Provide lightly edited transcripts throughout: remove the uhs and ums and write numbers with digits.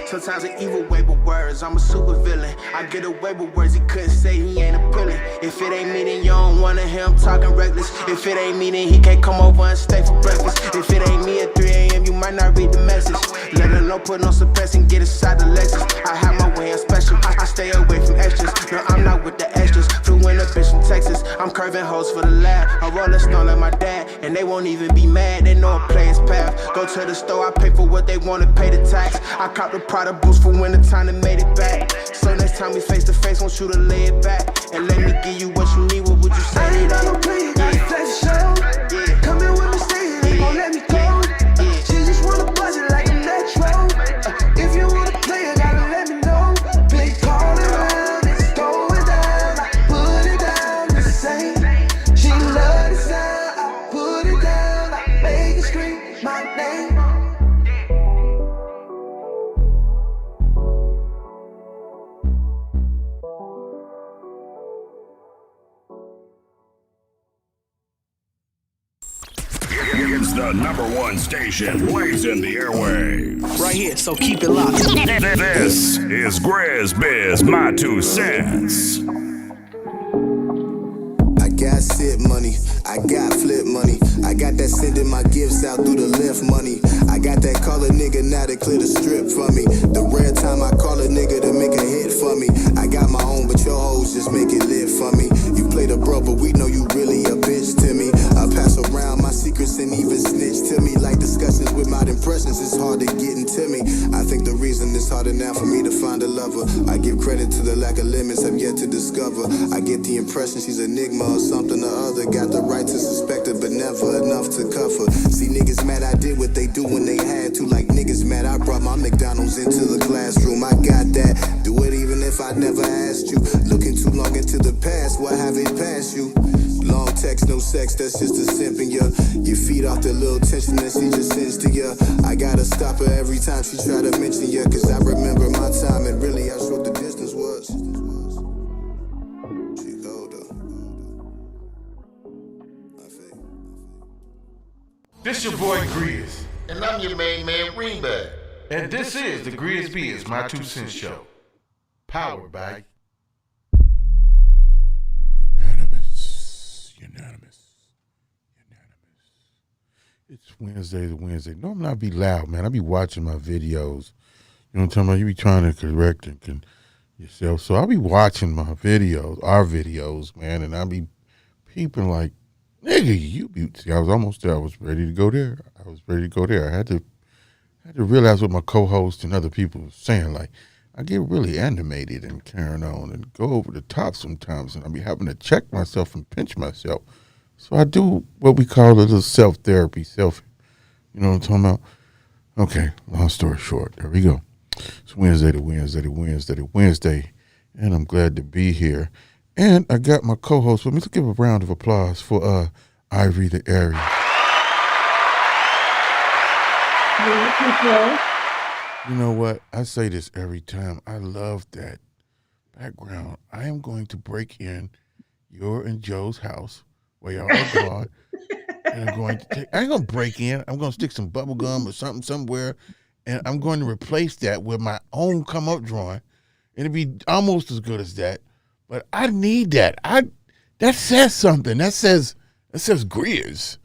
Sometimes an evil way with words, I'm a super villain. I get away with words he couldn't say, he ain't appealing. If it ain't me, then you don't wanna hear him talking reckless. If it ain't me, then he can't come over and stay for breakfast. If it ain't me at 3 a.m., you might not read the message. Let her know, put no suppressing, get inside the Lexus. I have my way, I'm special, I stay away from extras. No, I'm not with the extras. Flew in a bitch from Texas, I'm curving hoes for the lab. I'm rolling stone like my dad, and they won't even be mad. They know a player's path. Go to the store, I pay for what they want to pay the tax. I cop the Prada boots for winter time and made it back. So next time we face to face, want you to lay it back and let me give you what you need. What would you say? I ain't no player, got to flex show. Yeah. Come in with me, stay here, they gon' let me go. She just wanna buzz it like electro. If you wanna play, you gotta let me know. Big call around, it's going down. I put it down the same. She love the sound, I put it down. I make it scream my name. It's the #1 station, blazing the airwaves. Right here, so keep it locked. This is GRIZZBIZ, my 2 cents. I got sit money, I got flip money, I got that sending my gifts out through the lift money. I got that call a nigga now to clear the strip for me. The rare time I call a nigga to make a hit for me. I got my own, but your hoes just make it lit for me. You play the bro, but we know you really a bitch to me. I pass around my secrets and even snitch to me. Like discussions without impressions, it's hard to get into me. I think the reason it's harder now for me to find a lover. I give credit to the lack of limits I've yet to discover. I get the impression she's an enigma or something or other. Got the right to suspect her, but never enough to cuff her. See niggas mad I did what they do when they had to. Like niggas mad I brought my McDonald's into the classroom. I got that, do it even if I never asked you. Looking too long into the past, what have it passed you? Long text, no sex, that's just a simp in ya. You feed off the little tension that she just sends to ya. I gotta stop her every time she try to mention ya. Cause I remember my time and really how short the distance was. She cold though. This your boy Grizz. And I'm your main man, Ringback. And this is the GRIZZBIZ My 2 Cents Show. Powered by Unanimous. It's Wednesday. Normally I be loud, man. I be watching my videos. You know what I'm talking about? You be trying to correct and yourself. So I be watching my videos, our videos, man, and I be peeping like, nigga, you be. See, I was almost there. I was ready to go there. I had to realize what my co-host and other people were saying. Like, I get really animated and carrying on and go over the top sometimes, and I be having to check myself and pinch myself. So I do what we call a little self-therapy, you know what I'm talking about? Okay, long story short, there we go. It's Wednesday, and I'm glad to be here. And I got my co-host with me. Let's give a round of applause for Ivory the Airy. You know what? I say this every time. I love that background. I am going to break in your and Joe's house where y'all are gone. And I ain't going to break in. I'm going to stick some bubble gum or something somewhere. And I'm going to replace that with my own come-up drawing. It'll be almost as good as that. But I need that. That says something. That says Grizz.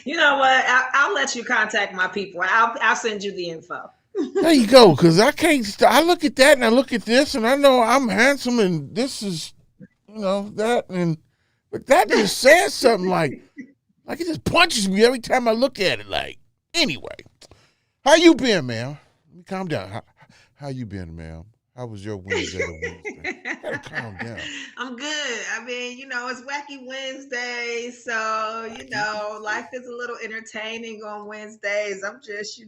You know what? I'll let you contact my people. I'll send you the info. There you go. Because I can't. I look at that and I look at this and I know I'm handsome and this is, that but that just says something like it just punches me every time I look at it. Like, anyway, how you been, ma'am? Let me calm down. How you been, ma'am? How was your Wednesday? Gotta calm down. I'm good. I mean, it's Wacky Wednesday, so life is a little entertaining on Wednesdays. I'm just,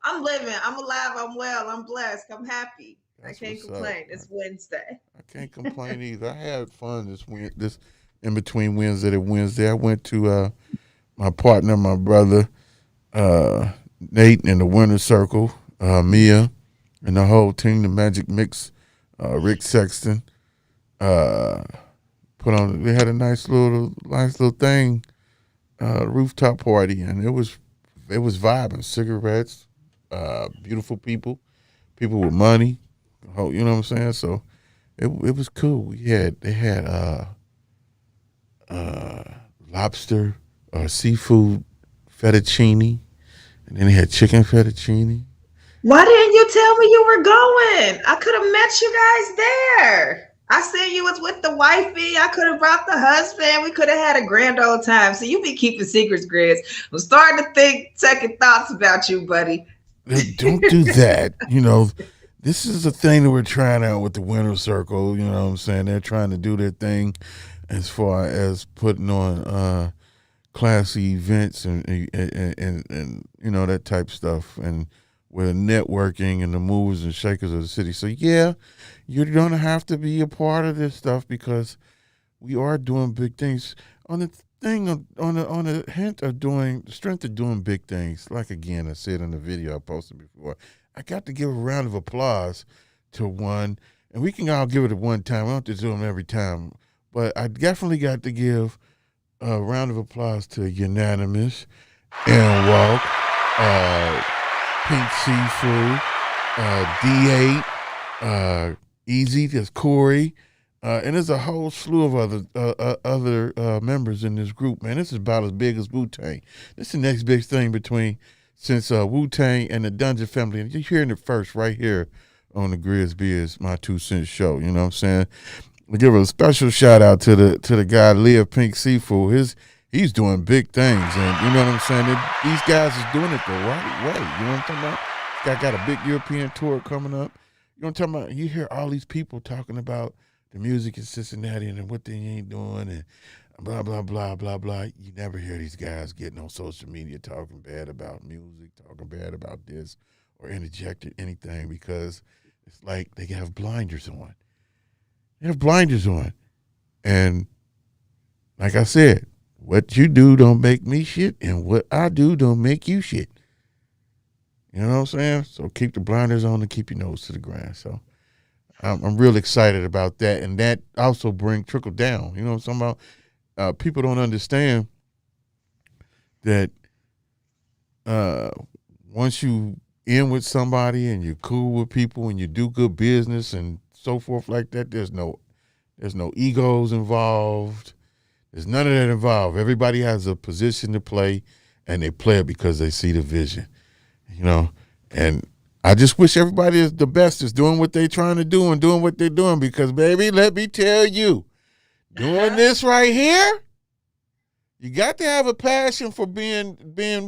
I'm living. I'm alive. I'm well. I'm blessed. I'm happy. I can't complain. It's Wednesday. I can't complain either. I had fun this in between Wednesday to Wednesday. I went to my partner, my brother, Nate, in the Winter Circle, Mia. And the whole team, the Magic Mix, Rick Sexton, they had a nice little thing, rooftop party, and it was vibing, cigarettes, beautiful people, people with money. You know what I'm saying? So it was cool. They had lobster seafood fettuccine, and then they had chicken fettuccine. Why didn't you tell me you were going? I could have met you guys there. I said you was with the wifey. I could have brought the husband. We could have had a grand old time. So you be keeping secrets, Grizz. I'm starting to think second thoughts about you, buddy. Don't do that. You know, this is a thing that we're trying out with the Winter Circle. You know what I'm saying? They're trying to do their thing as far as putting on classy events and you know, that type stuff, and with networking and the movers and shakers of the city. So yeah, you're gonna have to be a part of this stuff because we are doing big things. On the thing on the hint of doing the strength of doing big things, like again I said in the video I posted before, I got to give a round of applause to one, and we can all give it at one time. We don't have to do them every time, but I definitely got to give a round of applause to Unanimous, and Walk, Pink Seafood, D8, Easy, there's Corey, and there's a whole slew of other members in this group, man. This is about as big as Wu-Tang. This is the next big thing since Wu-Tang and the Dungeon family. And you're hearing it first right here on the GRIZZBIZMY2SENSE Show. You know what I'm saying? We give a special shout out to the guy Leah Pink Seafood. He's doing big things, and you know what I'm saying. These guys is doing it the right way. You know what I'm talking about? This guy got a big European tour coming up. You know what I'm talking about? You hear all these people talking about the music in Cincinnati and what they ain't doing and blah blah blah blah blah. You never hear these guys getting on social media talking bad about music, talking bad about this, or interjecting anything because it's like they have blinders on. They have blinders on. And like I said, what you do don't make me shit, and what I do don't make you shit. You know what I'm saying? So keep the blinders on and keep your nose to the ground. So I'm real excited about that. And that also trickle down. You know what I'm talking about? People don't understand that once you in with somebody and you're cool with people and you do good business and so forth like that, there's no egos involved. There's none of that involved. Everybody has a position to play, and they play it because they see the vision, you know. And I just wish everybody is the best, is doing what they're trying to do and doing what they're doing because, baby, let me tell you, doing this right here, you got to have a passion for being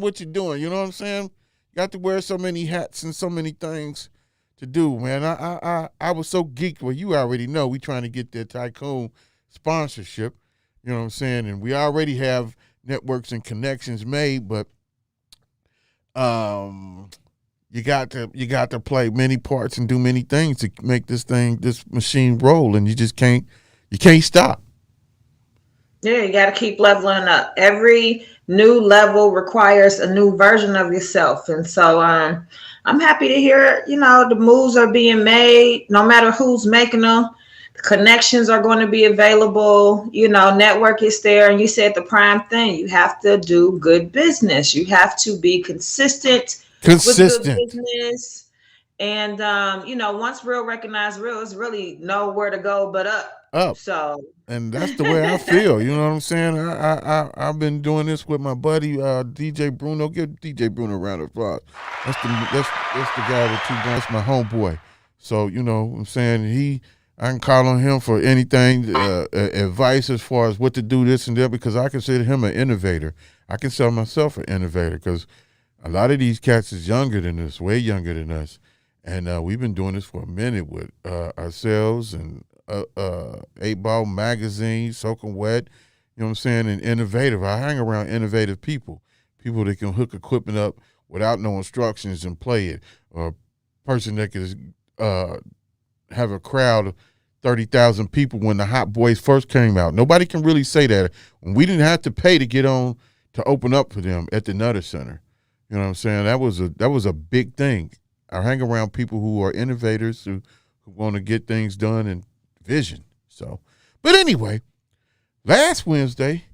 what you're doing. You know what I'm saying? You got to wear so many hats and so many things to do, man. I was so geeked. Well, you already know we trying to get that Tycoon sponsorship. You know what I'm saying? And we already have networks and connections made, but you got to play many parts and do many things to make this machine roll, and you can't stop. Yeah, you got to keep leveling up. Every new level requires a new version of yourself. And so I'm happy to hear, you know, the moves are being made, no matter who's making them. Connections are going to be available, you know, network is there. And you said the prime thing, you have to do good business. You have to be consistent. With good business. And, you know, once real recognize real, it's really nowhere to go but up. So, and that's the way I feel. You know what I'm saying? I've been doing this with my buddy, DJ Bruno. Give DJ Bruno a round of applause. That's the guy with two guns, my homeboy. So, you know what I'm saying? I can call on him for anything, advice as far as what to do, this and that, because I consider him an innovator. I consider myself an innovator because a lot of these cats is younger than us, way younger than us. And we've been doing this for a minute with ourselves and 8-Ball Magazine, Soaking Wet, you know what I'm saying, and innovative. I hang around innovative people that can hook equipment up without no instructions and play it, or a person that can have a crowd of 30,000 people when the Hot Boys first came out. Nobody can really say that. When we didn't have to pay to get on to open up for them at the Nutter Center. You know what I'm saying? That was a big thing. I hang around people who are innovators who want to get things done and vision. So, but anyway, last Wednesday,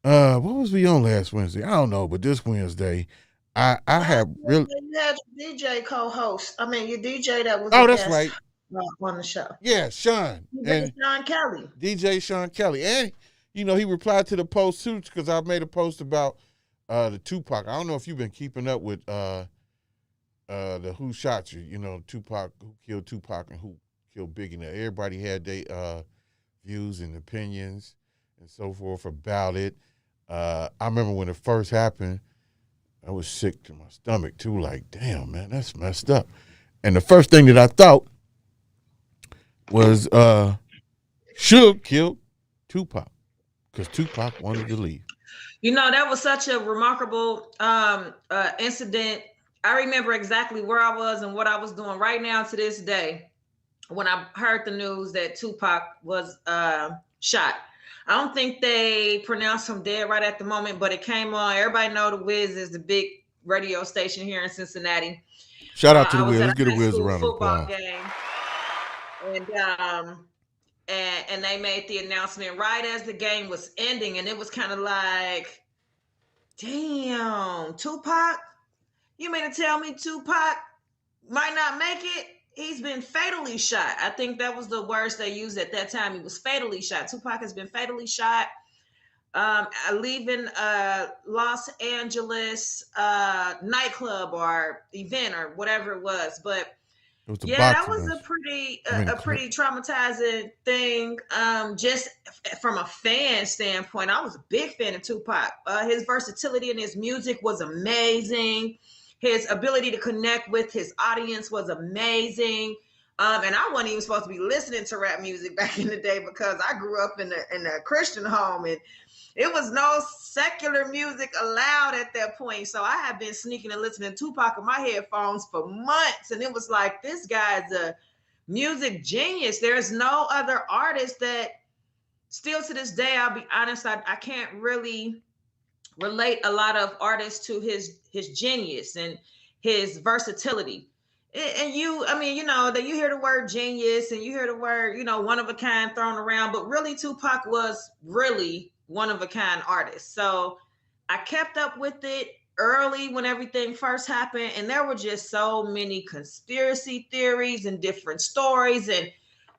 what was we on last Wednesday? I don't know, but this Wednesday, I have really. You had your DJ co-host. I mean, your DJ that was a Oh, that's guest right. on the show. Yeah, Sean DJ and Sean Kelly. DJ Sean Kelly, and he replied to the post too because I made a post about the Tupac. I don't know if you've been keeping up with the Who Shot You. You know, Tupac, who killed Tupac and who killed Biggie. Now, everybody had their views and opinions and so forth about it. I remember when it first happened, I was sick to my stomach too. Like, damn, man, that's messed up. And the first thing that I thought was Suge killed Tupac because Tupac wanted to leave. You know, that was such a remarkable incident. I remember exactly where I was and what I was doing right now to this day when I heard the news that Tupac was shot. I don't think they pronounced him dead right at the moment, but it came on. Everybody know the Wiz is the big radio station here in Cincinnati. Shout out to the Wiz. Let's Let's get a Wiz around the football applause. game, and they made the announcement right as the game was ending, and it was kind of like, damn, Tupac. You mean to tell me Tupac might not make it? He's been fatally shot. I think that was the words they used at that time. He was fatally shot. Tupac has been fatally shot. Leaving Los Angeles nightclub or event or whatever it was. But yeah, that was a pretty traumatizing thing. Just from a fan standpoint, I was a big fan of Tupac. His versatility in his music was amazing. His ability to connect with his audience was amazing. And I wasn't even supposed to be listening to rap music back in the day because I grew up in a Christian home and it was no secular music allowed at that point. So I had been sneaking and listening to Tupac in my headphones for months. And it was like, this guy's a music genius. There's no other artist that still to this day, I'll be honest, I can't really relate a lot of artists to his genius and his versatility. And that you hear the word genius and you hear the word, one of a kind thrown around, but really Tupac was really one of a kind artist. So I kept up with it early when everything first happened. And there were just so many conspiracy theories and different stories. And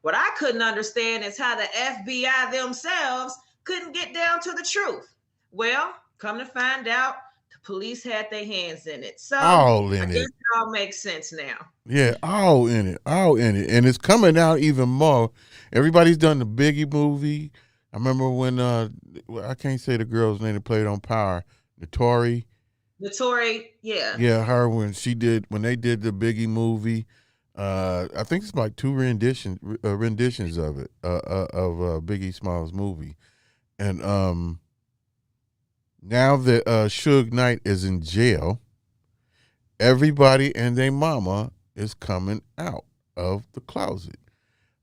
what I couldn't understand is how the FBI themselves couldn't get down to the truth. Well, come to find out, the police had their hands in it. So I guess it all makes sense now. Yeah, all in it. And it's coming out even more. Everybody's done the Biggie movie. I remember when, I can't say the girl's name that played on Power, Notori. Notori, yeah. Yeah, her when they did the Biggie movie. I think it's like 2 renditions of it, of Biggie Smalls' movie. And now that Suge Knight is in jail, everybody and their mama is coming out of the closet.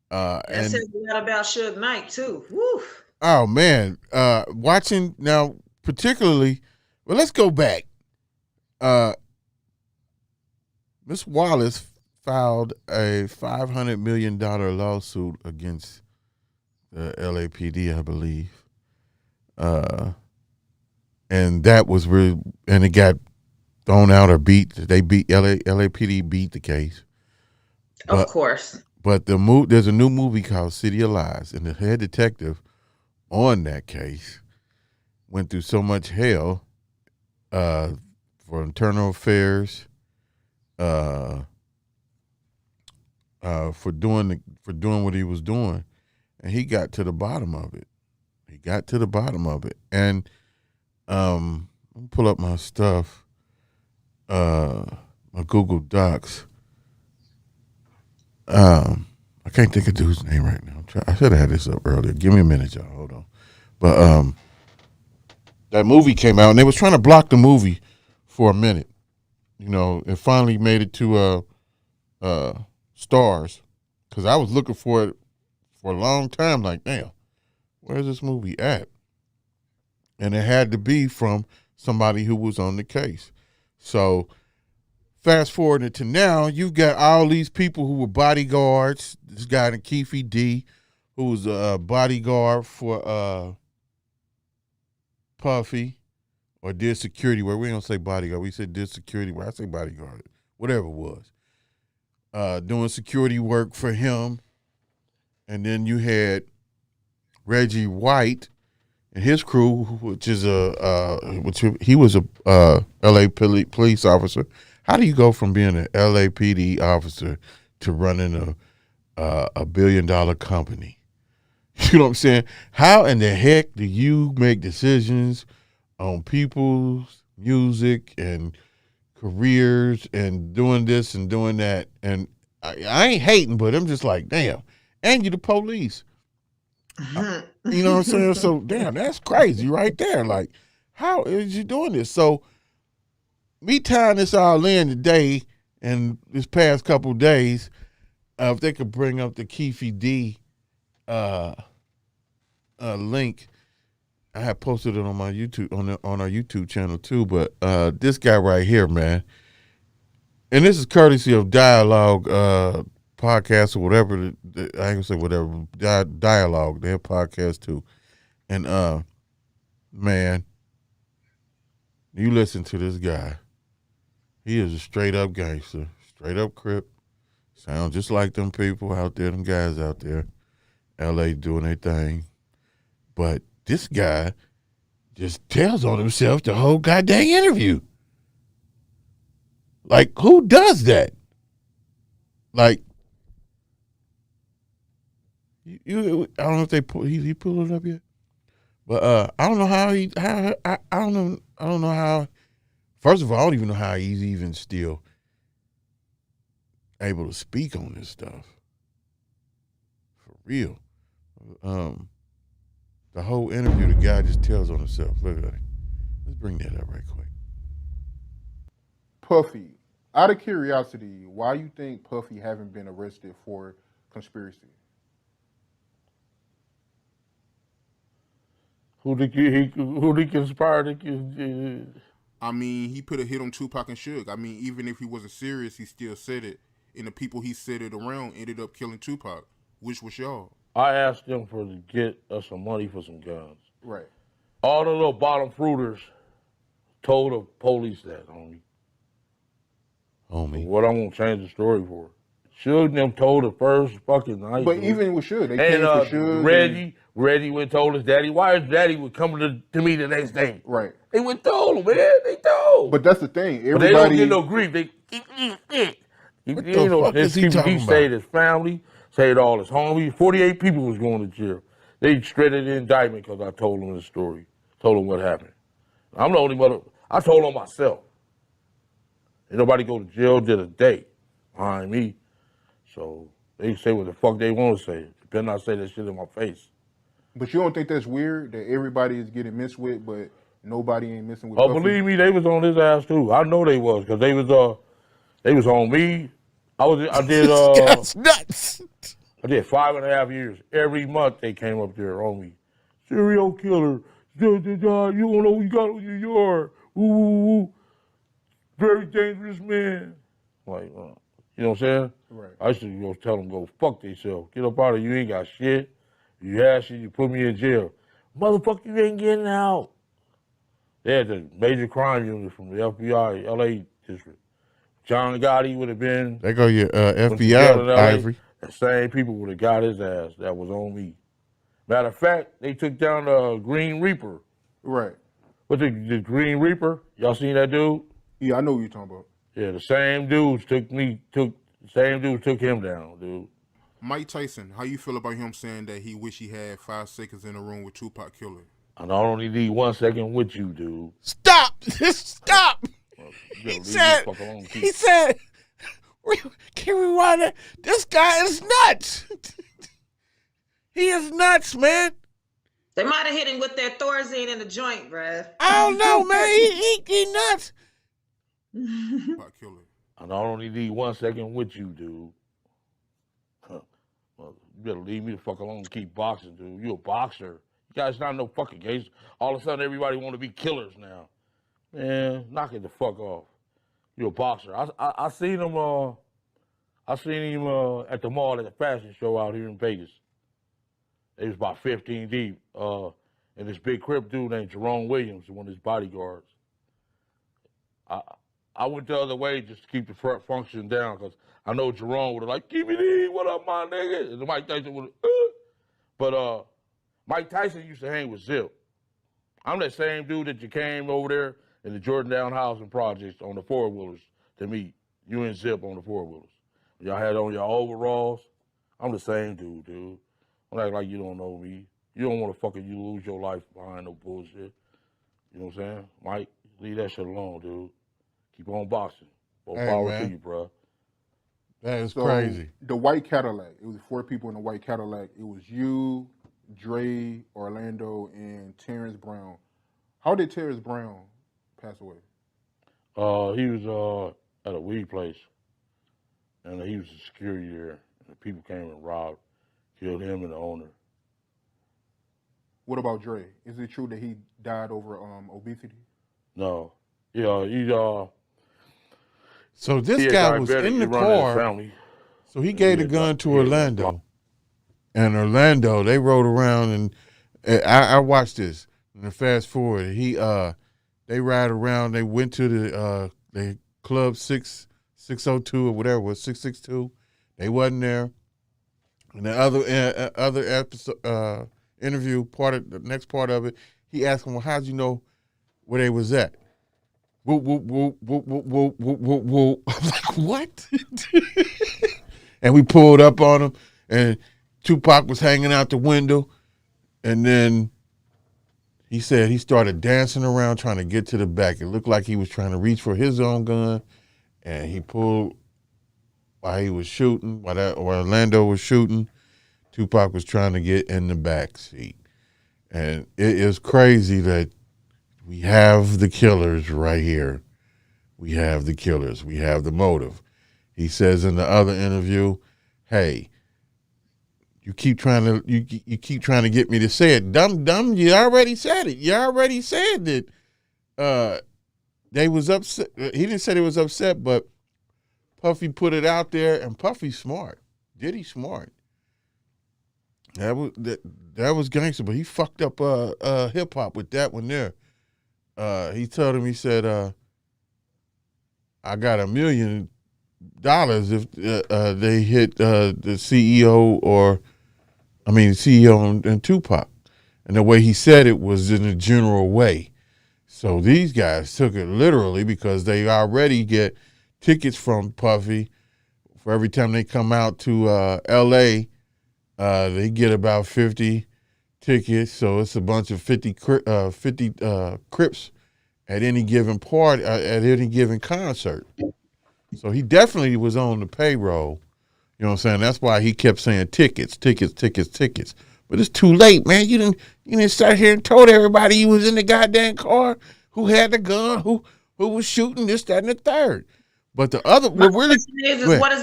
That says a lot about Suge Knight too. Woo. Oh man, watching now, particularly. Well, let's go back. Miss Wallace filed a $500 million lawsuit against the LAPD, I believe. And that was and it got thrown out or beat. LAPD beat the case. Of course. But there's a new movie called City of Lies, and the head detective on that case went through so much hell for internal affairs, for doing what he was doing, and he got to the bottom of it. And let me pull up my stuff, my Google Docs. I can't think of dude's name right now. I should have had this up earlier. Give me a minute, y'all. Hold on. But that movie came out, and they was trying to block the movie for a minute. It finally made it to Stars, because I was looking for it for a long time. Like, damn, where's this movie at? And it had to be from somebody who was on the case. So fast forward to now, you've got all these people who were bodyguards. This guy named Keefe D, who was a bodyguard for Puffy, or did security work. We don't say bodyguard. We said did security work. I say bodyguard, whatever it was. Doing security work for him. And then you had Reggie White and his crew, which is he was a L.A. police officer. How do you go from being an LAPD officer to running a $1 billion company? You know what I'm saying? How in the heck do you make decisions on people's music and careers and doing this and doing that? And I ain't hating, but I'm just like, damn. And you the police. You know what I'm saying? So, damn, that's crazy right there. Like, how is you doing this? So, me tying this all in today and this past couple of days, if they could bring up the Keefe D link, I have posted it on my YouTube, on our YouTube channel too. But this guy right here, man, and this is courtesy of Dialogue podcast or whatever. I ain't gonna say whatever. Dialogue, their podcast too. And man, you listen to this guy. He is a straight up gangster, straight up Crip. Sound just like them people out there, them guys out there, LA doing their thing. But this guy just tells on himself the whole goddamn interview. Like, who does that? Like, I don't know if they he pulled it up yet, but I don't know how I don't know how. First of all, I don't even know how he's even still able to speak on this stuff for real. The whole interview, the guy just tells on himself. Look at it. Let's bring that up right quick. Puffy, out of curiosity, why you think Puffy haven't been arrested for conspiracy? Who did he conspire to? I mean, he put a hit on Tupac and Suge. I mean, even if he wasn't serious, he still said it. And the people he said it around ended up killing Tupac. Which was y'all? I asked them to get us some money for some guns. Right. All the little bottom fruiters told the police that, homie. What I'm gonna change the story for? Suge and them told the first fucking night. But even with Suge, they came for Suge. Reggie went and told his daddy. Why his daddy would come to me the next day? Right. They went and told him, man. They told. But that's the thing. Everybody, but they don't get no grief. What the fuck is he talking about? He saved his family, saved all his homies. 48 people was going to jail. They shredded the indictment because I told them the story. Told them what happened. I'm the only mother. I told on myself. Ain't nobody go to jail did a day behind me. So they say what the fuck they want to say. Better not say that shit in my face. But you don't think that's weird that everybody is getting messed with, but nobody ain't messing with Oh, Puffy? believe me, they was on his ass too. I know they was, because they was on me. I did That's nuts. I did 5.5 years. Every month they came up there on me. Serial killer. You don't know what you got on your yard. Ooh. Very dangerous man. Like, you know what I'm saying? Right. I used to go tell them, go fuck themselves. Get up out of here. You ain't got shit. You had shit, you put me in jail. Motherfucker, you ain't getting out. They had the major crime unit from the FBI, LA district. John Gotti would have been. There go your FBI, Ivory. The same people would have got his ass that was on me. Matter of fact, they took down the Green Reaper. Right. But the Green Reaper, y'all seen that dude? Yeah, I know what you're talking about. Yeah, the same dudes took him down, dude. Mike Tyson, how you feel about him saying that he wish he had 5 seconds in a room with Tupac Killer? And I only need 1 second with you, dude. Stop! Stop! He said, can we rewind that? This guy is nuts. He is nuts, man. They might have hit him with their Thorazine in the joint, bruh. I don't know, man. He nuts. Tupac Killer. And I only need 1 second with you, dude. Well, you better leave me the fuck alone and keep boxing, dude. You a boxer. You guys not no fucking case. All of a sudden, everybody want to be killers now. Man, knock it the fuck off. You a boxer. I seen him. I seen him at the mall at the fashion show out here in Vegas. It was about 15 deep. And this big Crip dude named Jerome Williams, one of his bodyguards. I went the other way just to keep the front function down because I know Jerome would have like, "Keep it in, what up, my nigga?" And Mike Tyson would have, But Mike Tyson used to hang with Zip. I'm that same dude that you came over there in the Jordantown Housing Projects on the four-wheelers to meet. You and Zip on the four-wheelers. Y'all had on your overalls. I'm the same dude. Don't act like you don't know me. You don't want to fucking you lose your life behind no bullshit. You know what I'm saying? Mike, leave that shit alone, dude. Keep on boxing. More power to you, bro. That is crazy. The white Cadillac. It was 4 people in the white Cadillac. It was you, Dre, Orlando, and Terrence Brown. How did Terrence Brown pass away? He was at a weed place, and he was a security there. And people came and robbed, killed him and the owner. What about Dre? Is it true that he died over obesity? No. Yeah, So this guy was in the car. So he gave the gun to Orlando. And Orlando, they rode around, and I watched this. And fast forward, they ride around. They went to the club 602 or whatever it was, 662. They wasn't there. And the other episode, interview the next part of it, he asked him, "Well, how'd you know where they was at?" Whoa, whoa, whoa, whoa, whoa, whoa, whoa, whoa. I'm like, what? And we pulled up on him, and Tupac was hanging out the window, and then he said he started dancing around trying to get to the back. It looked like he was trying to reach for his own gun, and he pulled while he was shooting, while Orlando was shooting. Tupac was trying to get in the back seat. And it is crazy that we have the killers right here. We have the killers. We have the motive. He says in the other interview, "Hey, you keep trying to get me to say it. Dumb, you already said it. You already said that they was upset." He didn't say they was upset, but Puffy put it out there, and Puffy's smart. Diddy smart. That was gangster, but he fucked up hip hop with that one there. He told him, he said, "I got $1 million if they hit the CEO and Tupac." And the way he said it was in a general way. So these guys took it literally because they already get tickets from Puffy for every time they come out to L.A. They get about 50 tickets, so it's a bunch of 50 Crips at any given party, at any given concert. So he definitely was on the payroll. You know what I'm saying? That's why he kept saying tickets. But it's too late, man. You didn't start here and told everybody you was in the goddamn car, who had the gun, who was shooting this, that, and the third. But the other, what is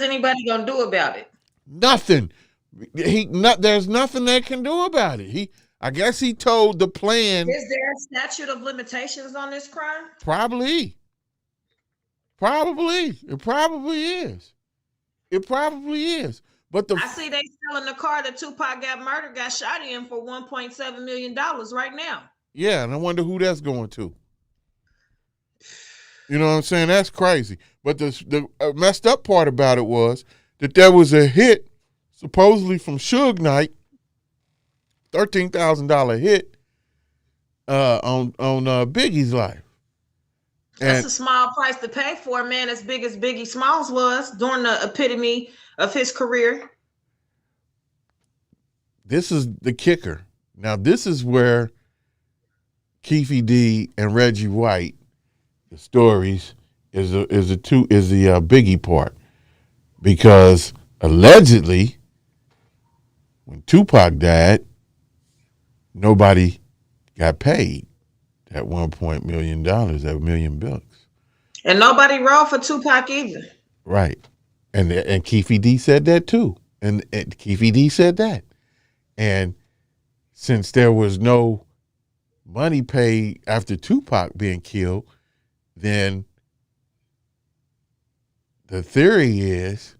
anybody gonna do about it? Nothing. There's nothing they can do about it. I guess he told the plan. Is there a statute of limitations on this crime? Probably. It probably is. But I see they selling the car that Tupac got shot in for $1.7 million right now. Yeah, and I wonder who that's going to. You know what I'm saying? That's crazy. But the messed up part about it was that there was a hit supposedly from Suge Knight, $13,000 hit on Biggie's life. That's a small price to pay for a man as big as Biggie Smalls was during the epitome of his career. This is the kicker. Now, this is where Keefe D and Reggie White, the stories, is the Biggie part, because allegedly, when Tupac died, nobody got paid that $1 million, that $1 million. And nobody rolled for Tupac either. Right. And Keefe D said that too. And Keefe D said that. And since there was no money paid after Tupac being killed, then the theory is,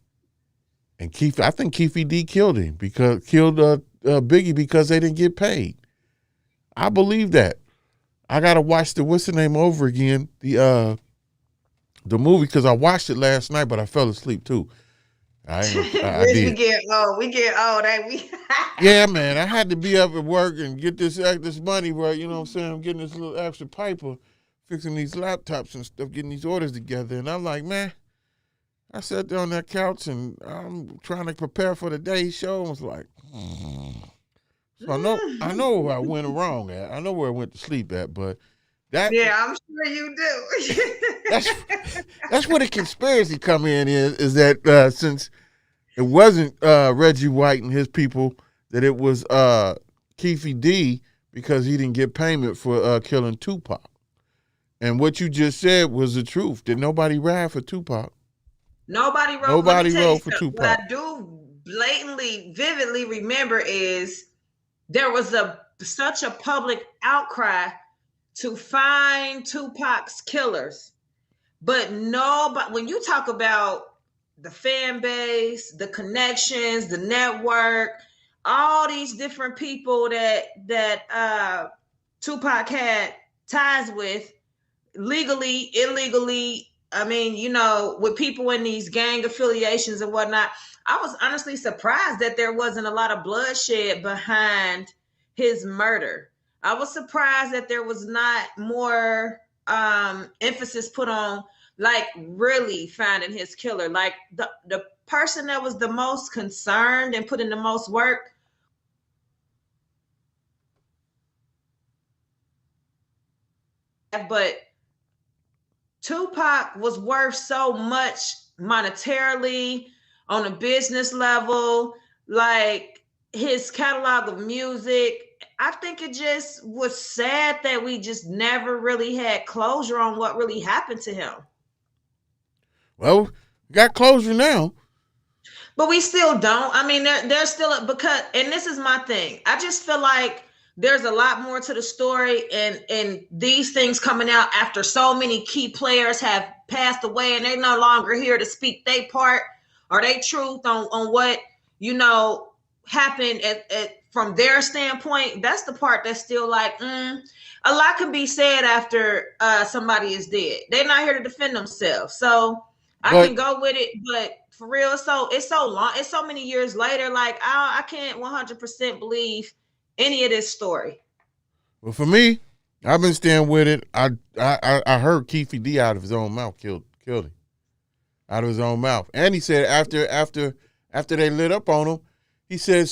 and I think Keefe D killed Biggie because they didn't get paid. I believe that. I gotta watch what's the name over again, the the movie because I watched it last night, but I fell asleep too. I Rich, did. we get old, ain't we? Yeah, man. I had to be up at work and get this money where, you know what I'm saying, I'm getting this little extra paper, fixing these laptops and stuff, getting these orders together. And I'm like, man, I sat there on that couch and I'm trying to prepare for the day's show and was like, So I know where I went wrong at. I know where I went to sleep at, but that Yeah, I'm sure you do. that's where the conspiracy come in is that since it wasn't Reggie White and his people, that it was Keefe D because he didn't get payment for killing Tupac. And what you just said was the truth. That nobody ride for Tupac. Nobody wrote. Nobody wrote for something. Tupac. What I do blatantly, vividly remember is there was such a public outcry to find Tupac's killers, but nobody. When you talk about the fan base, the connections, the network, all these different people that Tupac had ties with, legally, illegally. I mean, you know, with people in these gang affiliations and whatnot, I was honestly surprised that there wasn't a lot of bloodshed behind his murder. I was surprised that there was not more emphasis put on like really finding his killer. Like the person that was the most concerned and put in the most work. But Tupac was worth so much monetarily, on a business level, like his catalog of music. I think it just was sad that we just never really had closure on what really happened to him. Well, we got closure now. But we still don't. I mean, there's still because, and this is my thing. I just feel like there's a lot more to the story, and these things coming out after so many key players have passed away and they're no longer here to speak their part or their truth on what, you know, happened from their standpoint. That's the part that's still like, a lot can be said after somebody is dead. They're not here to defend themselves. So I can go with it, but for real, it's so long. It's so many years later. Like I can't 100% believe any of this story. Well, for me, I've been staying with it. I heard Keefe D out of his own mouth killed him, out of his own mouth, and he said after they lit up on him, he said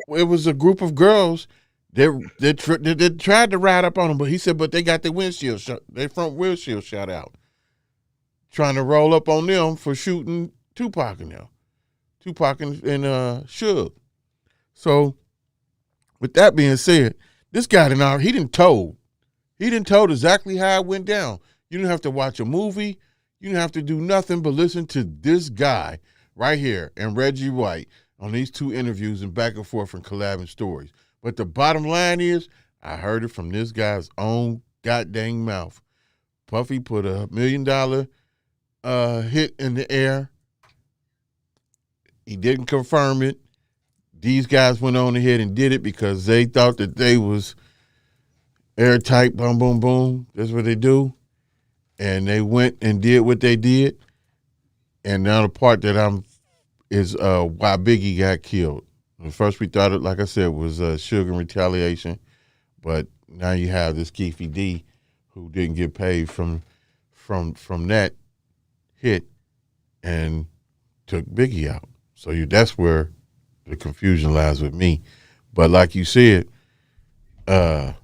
it was a group of girls that tried to ride up on him, but he said but they got their front windshield shot out, trying to roll up on them for shooting Tupac and Suge. So, with that being said, this guy he didn't told exactly how it went down. You didn't have to watch a movie. You didn't have to do nothing but listen to this guy right here and Reggie White on these two interviews and back and forth and collabing stories. But the bottom line is, I heard it from this guy's own goddamn mouth. Puffy put $1 million hit in the air. He didn't confirm it. These guys went on ahead and did it because they thought that they was airtight, boom, boom, boom. That's what they do. And they went and did what they did. And now the part that is why Biggie got killed. At first we thought it, like I said, was Suge and retaliation. But now you have this Keefe D who didn't get paid from that hit and took Biggie out. So that's where the confusion lies with me. But like you said, Puffy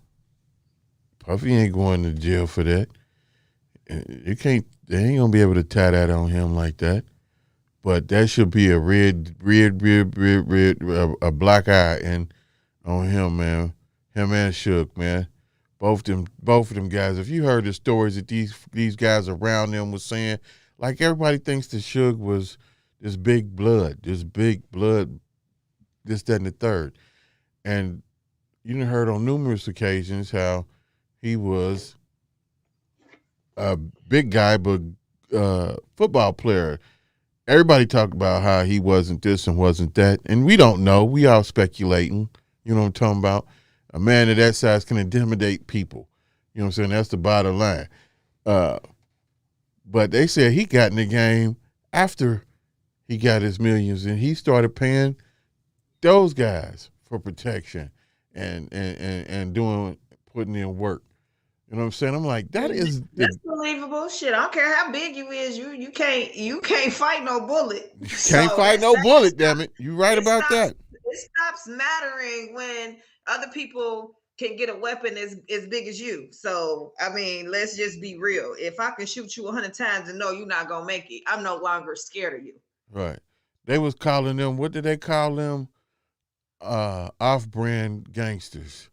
ain't going to jail for that. They ain't gonna be able to tie that on him like that. But that should be a a black eye and on him, man. Him and Suge, man. Both of them guys. If you heard the stories that these guys around them was saying, like everybody thinks that Suge was this big blood, this, that, and the third. And you done heard on numerous occasions how he was a big guy, but football player. Everybody talk about how he wasn't this and wasn't that. And we don't know. We all speculating. You know what I'm talking about? A man of that size can intimidate people. You know what I'm saying? That's the bottom line. But they said he got in the game after he got his millions, and he started paying those guys for protection and putting in work. You know what I'm saying? I'm like, that's believable. Shit, I don't care how big you is. You can't fight no bullet. You can't fight no bullet, damn it. You right about that. It stops mattering when other people can get a weapon as big as you. So, I mean, let's just be real. If I can shoot you 100 times and know you're not going to make it, I'm no longer scared of you. Right. They was calling them, what did they call them? Off-brand gangsters.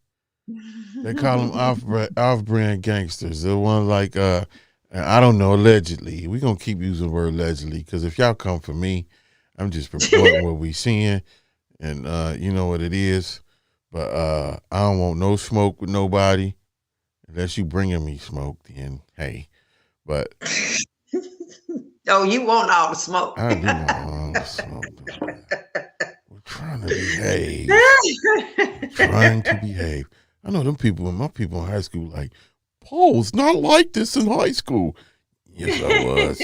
They call them off-brand gangsters. The one like, I don't know, allegedly. We're going to keep using the word allegedly because if y'all come for me, I'm just reporting what we seeing, and you know what it is. But I don't want no smoke with nobody unless you bringing me smoke, then hey. But oh, you want all the smoke. I do want all the smoke. We're trying to behave. Trying to behave. I know them people, my people in high school, like, Paul's not like this in high school. Yes, I was.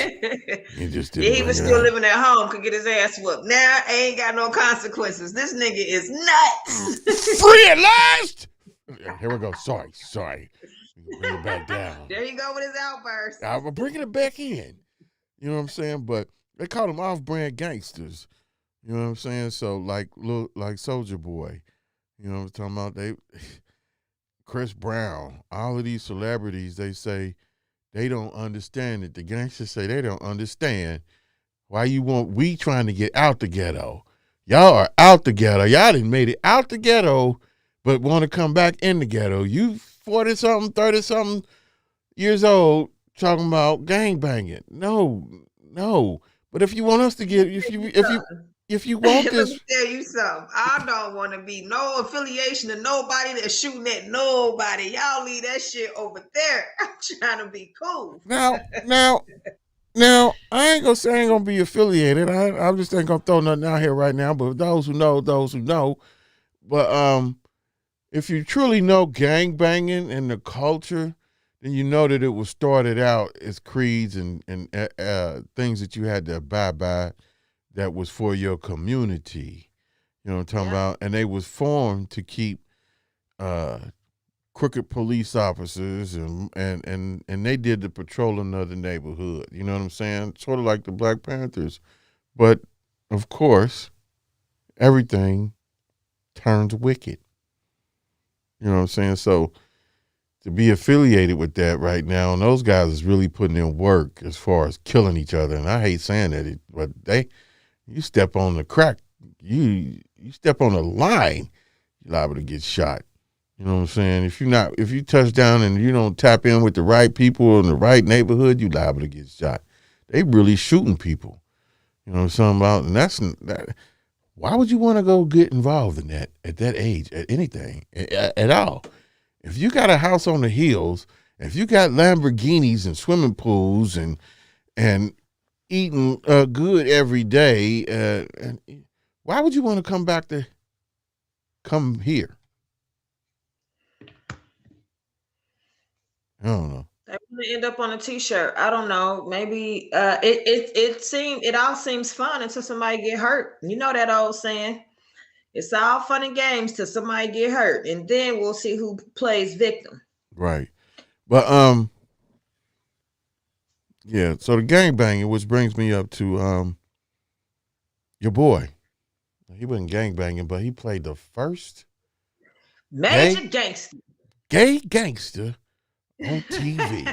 You just didn't. He was still living at home, could get his ass whooped. Now ain't got no consequences. This nigga is nuts. Free at last. Here we go. Sorry. Bring it back down. There you go with his outburst. I'm bringing it back in. You know what I'm saying? But they call them off-brand gangsters. You know what I'm saying? So like Soulja Boy. You know what I'm talking about? Chris Brown, all of these celebrities, they say they don't understand it. The gangsters say they don't understand why we trying to get out the ghetto. Y'all are out the ghetto. Y'all done made it out the ghetto, but want to come back in the ghetto. You 40-something, 30-something years old talking about gangbanging. No. But if you want us to get, if you want Let this, me tell you something. I don't want to be no affiliation to nobody that's shooting at nobody. Y'all leave that shit over there. I'm trying to be cool. Now, I ain't gonna say I ain't gonna be affiliated. I just ain't gonna throw nothing out here right now. But those who know. But if you truly know gang banging and the culture, then you know that it was started out as creeds and things that you had to abide by that was for your community. You know what I'm talking about? And they was formed to keep crooked police officers and they did the patrolling of the neighborhood. You know what I'm saying? Sort of like the Black Panthers. But of course, everything turns wicked. You know what I'm saying? So to be affiliated with that right now, and those guys is really putting in work as far as killing each other. And I hate saying that, but you step on the crack, you step on the line, you're liable to get shot. You know what I'm saying? If you touch down and you don't tap in with the right people in the right neighborhood, you're liable to get shot. They really shooting people. You know what I'm talking about? And that. Why would you want to go get involved in that at that age, at anything, at all? If you got a house on the hills, if you got Lamborghinis and swimming pools and eating good every day, and why would you want to come here? I don't know. They want to end up on a T-shirt. I don't know. Maybe it all seems fun until somebody get hurt. You know that old saying. It's all fun and games till somebody get hurt, and then we'll see who plays victim. Right, but yeah. So the gangbanging, which brings me up to your boy. He wasn't gangbanging, but he played the first major gangster, gay gangster on TV.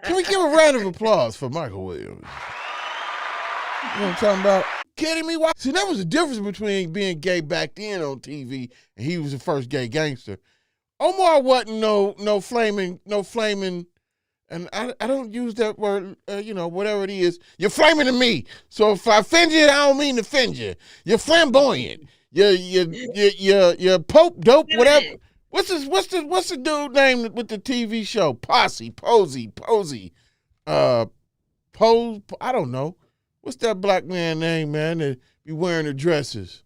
Can we give a round of applause for Michael Williams? You know what I'm talking about? Kidding me? Why? See, that was the difference between being gay back then on TV, and he was the first gay gangster. Omar wasn't no flaming, and I don't use that word, whatever it is. You're flaming to me. So if I offend you, I don't mean to offend you. You're flamboyant. You're Pope dope, whatever. What's the dude name with the TV show? Posey. Pose. I don't know. What's that black man name, man, that be wearing the dresses?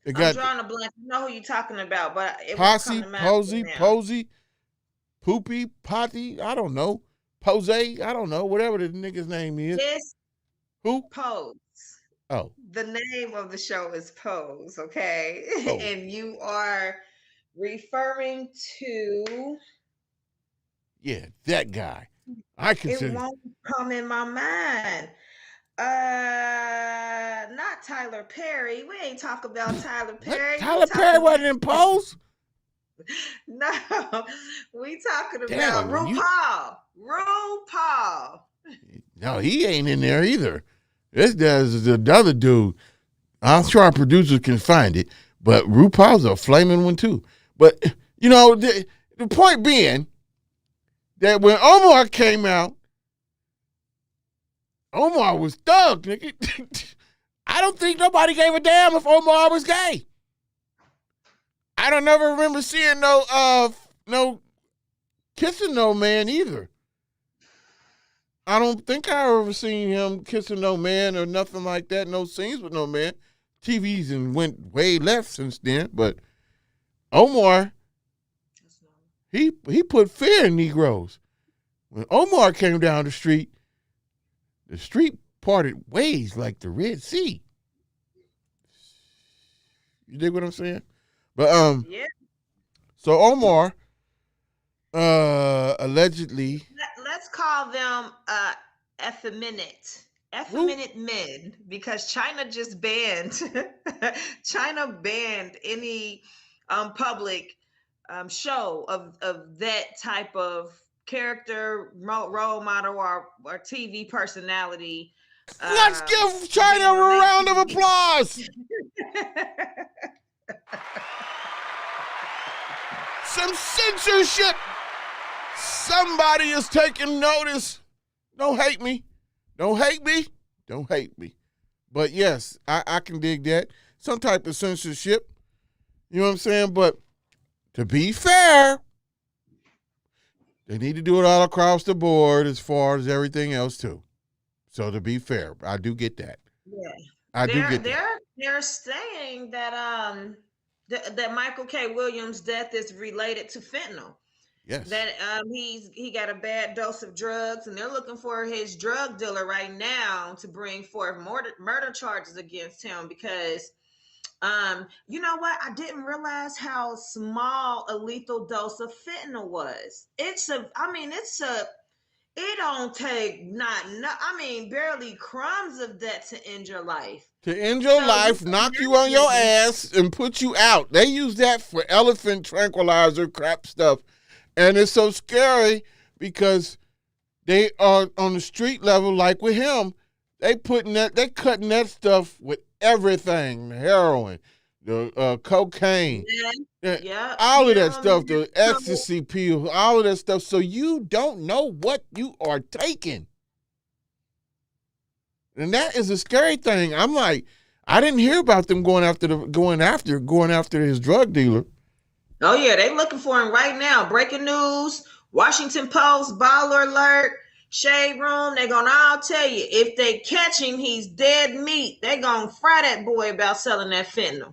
I'm drawing a blank. You know who you're talking about, but it Posey, Posey, Poopy, Potty. I don't know. Pose, I don't know, whatever the nigga's name is. It's Who? Pose. Oh. The name of the show is Pose, okay? Oh. And you are referring to. Yeah, that guy. I It consider. won't come in my mind. Not Tyler Perry. We ain't talk about Tyler Perry. Tyler Perry wasn't in Pose? No, we talking Damn, about RuPaul. RuPaul. No, he ain't in there either. This guy's another dude. I'm sure our producers can find it, but RuPaul's a flaming one too. But, you know, the point being that when Omar came out, Omar was thug, nigga. I don't think nobody gave a damn if Omar was gay. I don't ever remember seeing no kissing no man either. I don't think I ever seen him kissing no man or nothing like that. No scenes with no man. TVs and went way left since then. But Omar, he put fear in Negroes. When Omar came down the street parted ways like the Red Sea. You dig what I'm saying? But yeah. So Omar allegedly. Let's call them effeminate men, because China just banned any public show of that type of character, role model, or TV personality. Let's give China a round of applause. Some censorship. Somebody is taking notice. Don't hate me. Don't hate me. Don't hate me. But yes, I can dig that. Some type of censorship. You know what I'm saying? But to be fair, they need to do it all across the board as far as everything else too. So to be fair, I do get that. Yeah. I do get that. They're saying that that Michael K. Williams' death is related to fentanyl. Yes. That he got a bad dose of drugs, and they're looking for his drug dealer right now to bring forth murder charges against him because you know what? I didn't realize how small a lethal dose of fentanyl was. It don't take barely crumbs of that to end your life. To end your life, knock you on your ass, and put you out. They use that for elephant tranquilizer crap stuff. And it's so scary because they are on the street level, like with him, they cutting that stuff with everything. The heroin, the cocaine, all of that stuff, the ecstasy pills, all of that stuff. So you don't know what you are taking. And that is a scary thing. I'm like, I didn't hear about them going after his drug dealer. Oh yeah, they looking for him right now. Breaking news, Washington Post, baller alert, Shade Room. They gonna all tell you if they catch him, he's dead meat. They gonna fry that boy about selling that fentanyl.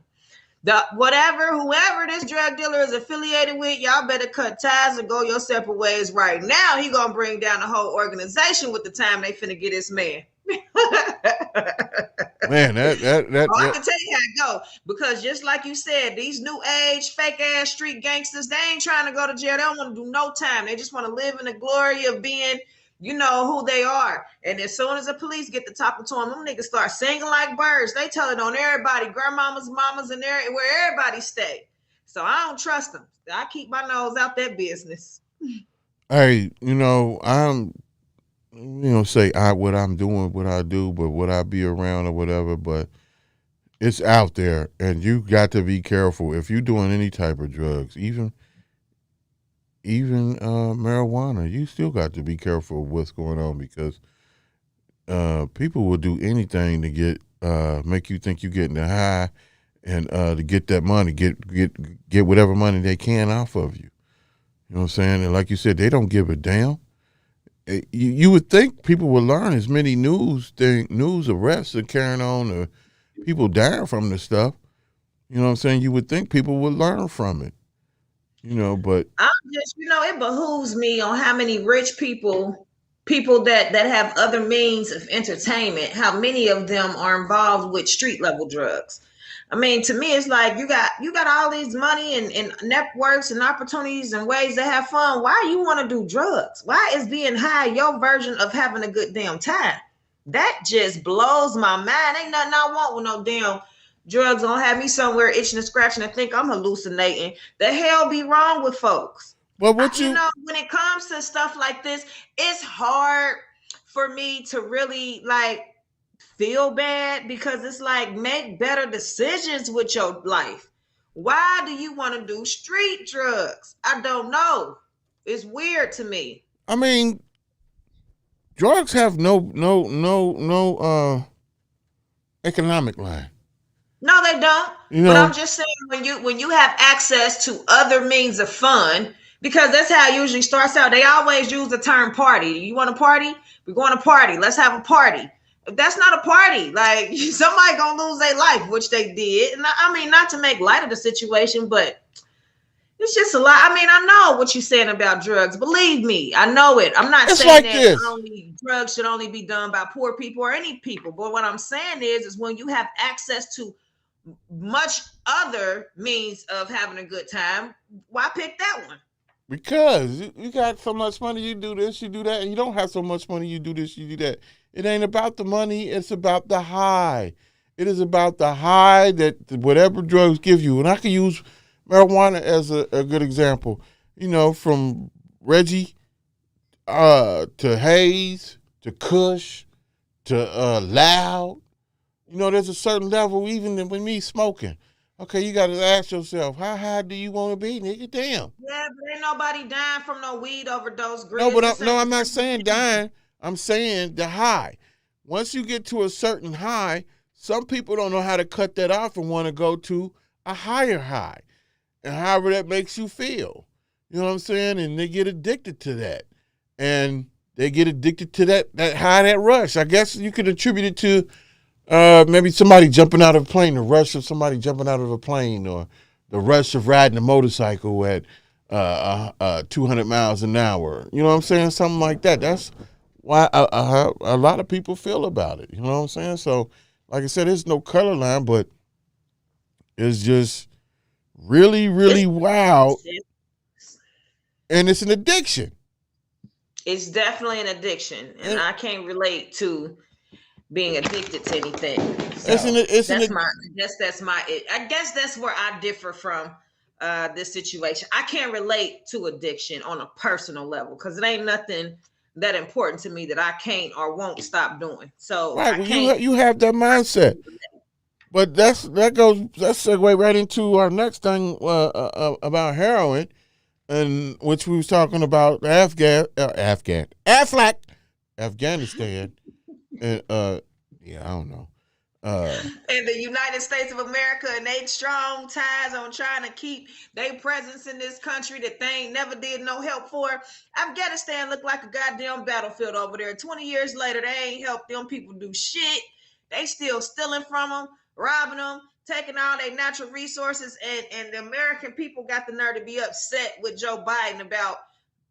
Whoever this drug dealer is affiliated with, y'all better cut ties and go your separate ways right now. He gonna bring down the whole organization with the time they finna get this man. Man, I can tell you how it go, because just like you said, these new age fake ass street gangsters, they ain't trying to go to jail. They don't want to do no time. They just want to live in the glory of being, who they are. And as soon as the police get to talking to them niggas start singing like birds. They tell it on everybody, grandmamas, mamas, and where everybody stay. So I don't trust them. I keep my nose out that business. Hey, I'm say what I'm doing, what I do, but would I be around or whatever, but it's out there and you got to be careful. If you're doing any type of drugs, even marijuana, you still got to be careful of what's going on, because people will do anything to make you think you're getting the high and to get that money, get whatever money they can off of you. You know what I'm saying? And like you said, they don't give a damn. You would think people would learn as many news arrests and carrying on, or people dying from this stuff. You know what I'm saying? You would think people would learn from it. But I'm just, it behooves me on how many rich people people that have other means of entertainment, how many of them are involved with street level drugs? I mean, to me, it's like you got all these money and networks and opportunities and ways to have fun. Why you want to do drugs? Why is being high your version of having a good damn time? That just blows my mind. Ain't nothing I want with no damn drugs gonna have me somewhere itching and scratching and think I'm hallucinating. The hell be wrong with folks? Well, what You know, when it comes to stuff like this, it's hard for me to really like feel bad because it's like make better decisions with your life. Why do you want to do street drugs? I don't know. It's weird to me. I mean, drugs have no economic line. No, they don't. You But know, I'm just saying when you have access to other means of fun, because that's how it usually starts out. They always use the term party. You want to party? We're going to party. Let's have a party. If that's not a party, like somebody gonna lose their life, which they did. And I mean, not to make light of the situation, but it's just a lot. I mean, I know what you're saying about drugs. Believe me, I know it. I'm not It's saying like that this. drugs should only be done by poor people or any people. But what I'm saying is when you have access to much other means of having a good time, why pick that one? because you got so much money, you do this, you do that, and you don't have so much money, you do this, you do that. It ain't about the money, it's about the high. It is about the high that whatever drugs give you. And I can use marijuana as a good example. You know, from Reggie to Hayes to Kush to Loud. You know, there's a certain level, even with me smoking. Okay, you got to ask yourself, how high do you want to be, nigga? Damn. Yeah, but ain't nobody dying from no weed overdose. No, but I'm not saying dying. I'm saying the high. Once you get to a certain high, some people don't know how to cut that off and want to go to a higher high. And however that makes you feel. You know what I'm saying? And they get addicted to that. And they get addicted to that high, that rush. I guess you could attribute it to maybe somebody jumping out of a plane, the rush of somebody jumping out of a plane, or the rush of riding a motorcycle at 200 miles an hour. You know what I'm saying? Something like that. That's why a lot of people feel about it. You know what I'm saying? So, like I said, there's no color line, but it's just really, really wild. And it's an addiction. It's definitely an addiction. And I can't relate to being addicted to anything. So I guess that's where I differ from this situation. I can't relate to addiction on a personal level because it ain't nothing that important to me that I can't or won't stop doing. So right, well, you have that mindset. But that segue right into our next thing about heroin, and which we was talking about Afghanistan, and yeah, I don't know. In the United States of America, and they strong ties on trying to keep their presence in this country that they ain't never did no help for. Afghanistan look like a goddamn battlefield over there. 20 years later, they ain't helped them people do shit. They still stealing from them, robbing them, taking all their natural resources, and the American people got the nerve to be upset with Joe Biden about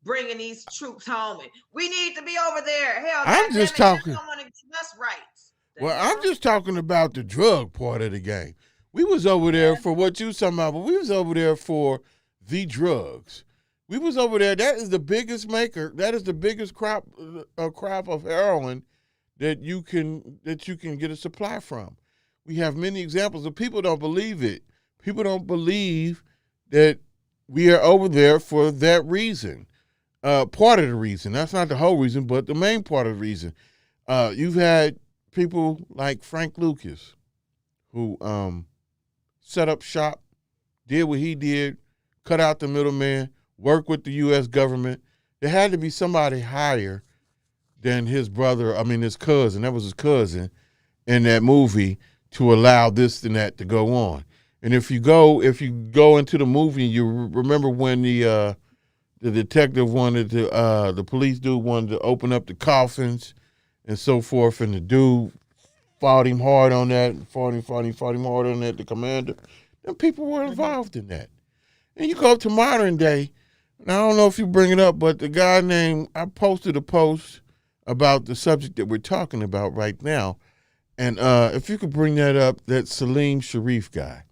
bringing these troops home. And we need to be over there. Hell, I'm just talking. Don't want to give us rights. Well, I'm just talking about the drug part of the game. We was over there for what you talking about, but we was over there for the drugs. We was over there. That is the biggest maker. That is the biggest crop of heroin that you can get a supply from. We have many examples, and people don't believe it. People don't believe that we are over there for that reason. Part of the reason. That's not the whole reason, but the main part of the reason. You've had people like Frank Lucas, who set up shop, did what he did, cut out the middleman, worked with the U.S. government. There had to be somebody higher than his cousin. That was his cousin in that movie to allow this and that to go on. And if you go into the movie, you remember when the detective wanted to, the police dude wanted to open up the coffins and so forth, and the dude fought him hard on that, fought him hard on that, the commander. Then people were involved in that. And you go up to modern day, and I don't know if you bring it up, but the guy I posted a post about the subject that we're talking about right now. And if you could bring that up, that Salim Sharif guy.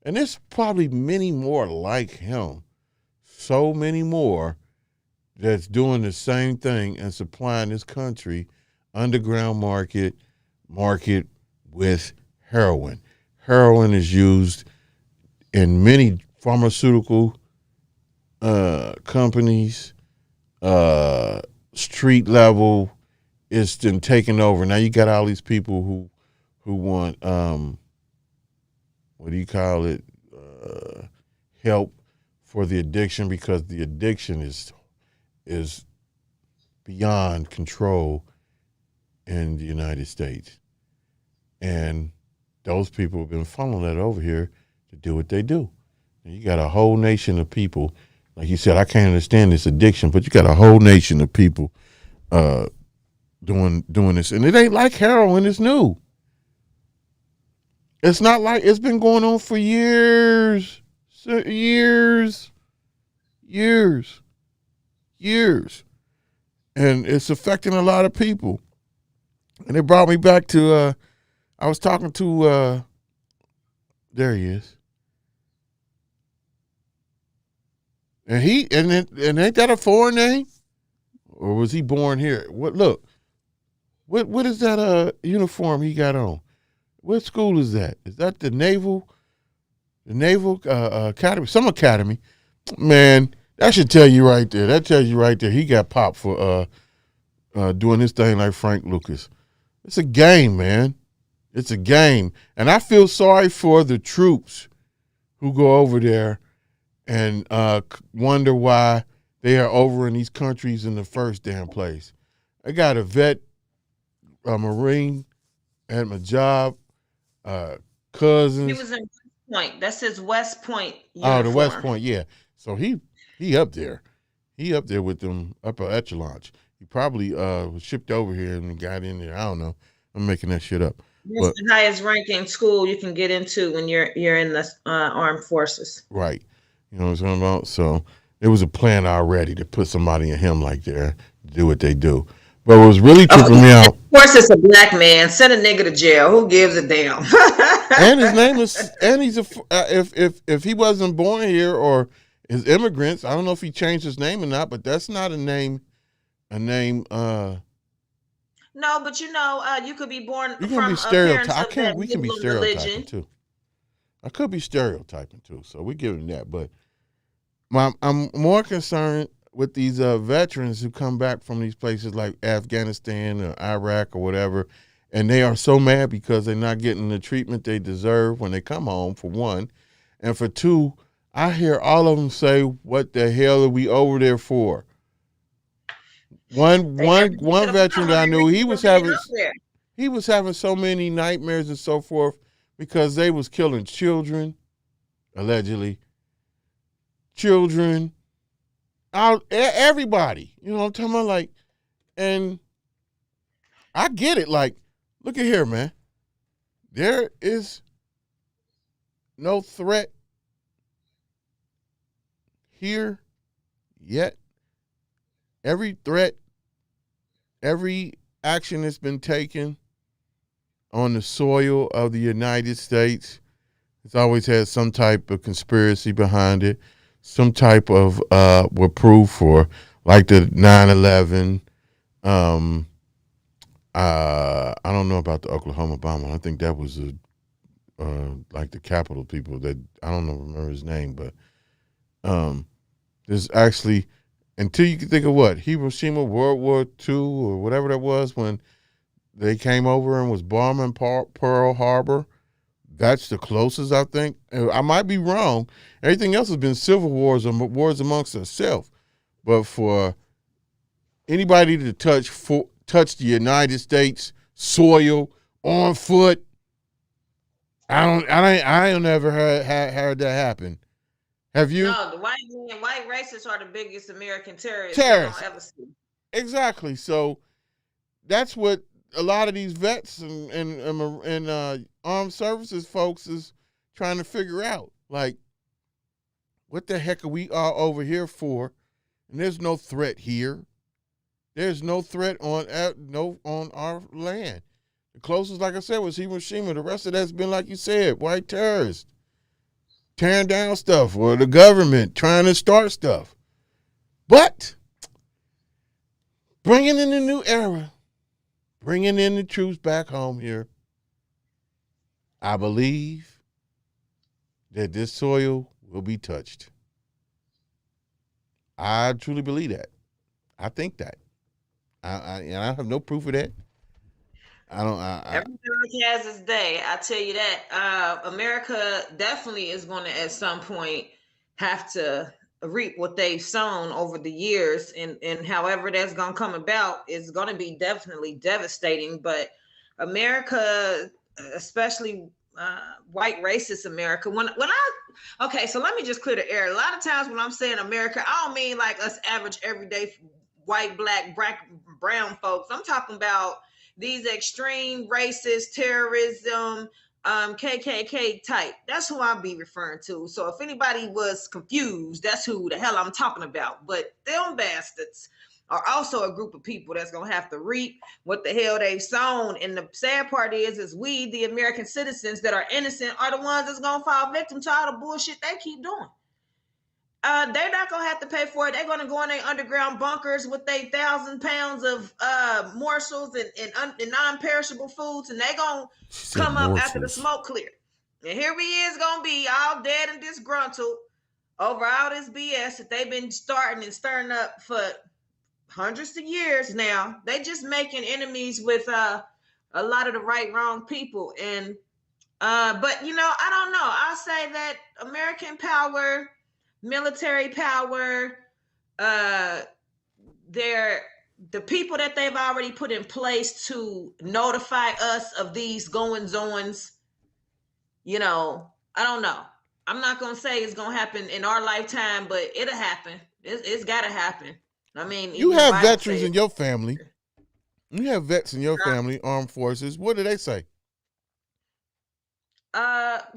And there's probably many more like him. So many more that's doing the same thing and supplying this country underground market with heroin. Heroin is used in many pharmaceutical companies, street level. It's been taken over. Now you got all these people who want what do you call it? Help for the addiction, because the addiction is beyond control in the United States. And those people have been funneling that over here to do what they do. And you got a whole nation of people, like you said, I can't understand this addiction, but you got a whole nation of people doing this. And it ain't like heroin, it's new. It's not like, it's been going on for years. And it's affecting a lot of people. And it brought me back to, I was talking to, there he is. And ain't that a foreign name? Or was he born here? What is that uniform he got on? What school is that? Is that the Naval Academy? Some academy. Man, that should tell you right there. That tells you right there he got popped for doing this thing like Frank Lucas. It's a game, man. It's a game. And I feel sorry for the troops who go over there and wonder why they are over in these countries in the first damn place. I got a vet, a Marine, at my job, cousins. He was in West Point. That's his West Point uniform. Oh, the West Point, yeah. So he up there. He up there with them upper echelons. He probably was shipped over here and got in there. I don't know. I'm making that shit up. That's the highest ranking school you can get into when you're in the armed forces. Right. You know what I'm talking about? So it was a plan already to put somebody in him like there to do what they do. But what was really tripping me out. Of course, it's a black man. Send a nigga to jail. Who gives a damn? And his name is, and he's if he wasn't born here or his immigrants, I don't know if he changed his name or not, but that's not a name. No, but you could be born you from can be stereotyping. We can be stereotyping too. I could be stereotyping too, so we give him that. But I'm more concerned with these veterans who come back from these places like Afghanistan or Iraq or whatever, and they are so mad because they're not getting the treatment they deserve when they come home, for one. And for two, I hear all of them say, what the hell are we over there for? One veteran that I knew, he was having so many nightmares and so forth because they was killing children, allegedly. Children, everybody, you know what I'm talking about? Like, and I get it. Like, look at here, man. There is no threat here yet. Every threat, every action that's been taken on the soil of the United States, it's always had some type of conspiracy behind it. Some type of proof for, like the 9/11. I don't know about the Oklahoma bomb. I think that was like the Capitol people that I don't remember his name, but there's actually, until you can think of what, Hiroshima, World War II, or whatever that was when they came over and was bombing Pearl Harbor. That's the closest, I think. I might be wrong. Everything else has been civil wars or wars amongst ourselves. But for anybody to touch the United States soil on foot, I ain't never heard that happen. Have you? No, the white racists are the biggest American terrorists you'll ever see. Exactly. So that's what a lot of these vets and armed services folks is trying to figure out. Like, what the heck are we all over here for? And there's no threat here. There's no threat on our land. The closest, like I said, was Hiroshima. The rest of that's been, like you said, white terrorists tearing down stuff or the government trying to start stuff. But bringing in a new era, bringing in the troops back home here, I believe that this soil will be touched. I truly believe that. I think that. And I have no proof of that. Every dog has its day. I tell you that. America definitely is going to, at some point, have to reap what they've sown over the years, and however that's going to come about is going to be definitely devastating. But America, especially white racist America, okay, so let me just clear the air. A lot of times when I'm saying America, I don't mean like us average everyday white, black, brown folks. I'm talking about these extreme racist terrorism, KKK type. That's who I'll be referring to. So if anybody was confused, that's who the hell I'm talking about. But them bastards are also a group of people that's gonna have to reap what the hell they've sown. And the sad part is we, the American citizens that are innocent, are the ones that's gonna fall victim to all the bullshit they keep doing. They're not gonna have to pay for it. They're gonna go in their underground bunkers with their 1,000 pounds of morsels and non-perishable foods, and they gonna come up after the smoke clear. And here we is gonna be all dead and disgruntled over all this BS that they've been starting and stirring up for hundreds of years now. They just making enemies with a lot of the wrong people. And but you know, I don't know. I'll say that American power, military power, they're the people that they've already put in place to notify us of these goings-ons. You know, I don't know. I'm not gonna say it's gonna happen in our lifetime, but it'll happen. It's gotta happen. I mean, you have veterans in your family. You have vets in your family, armed forces. What do they say?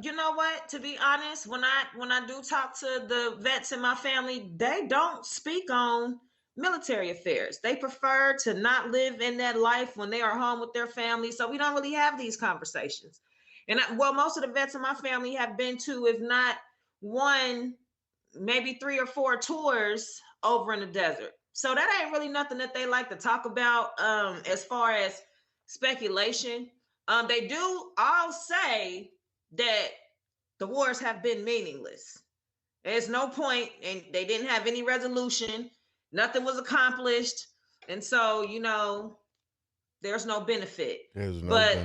You know what? To be honest, when I do talk to the vets in my family, they don't speak on military affairs. They prefer to not live in that life when they are home with their family. So we don't really have these conversations. And most of the vets in my family have been to, if not one, maybe 3 or 4 tours over in the desert. So that ain't really nothing that they like to talk about as far as speculation. They do all say that the wars have been meaningless. There's no point, and they didn't have any resolution. Nothing was accomplished. And so, you know, there's no benefit. But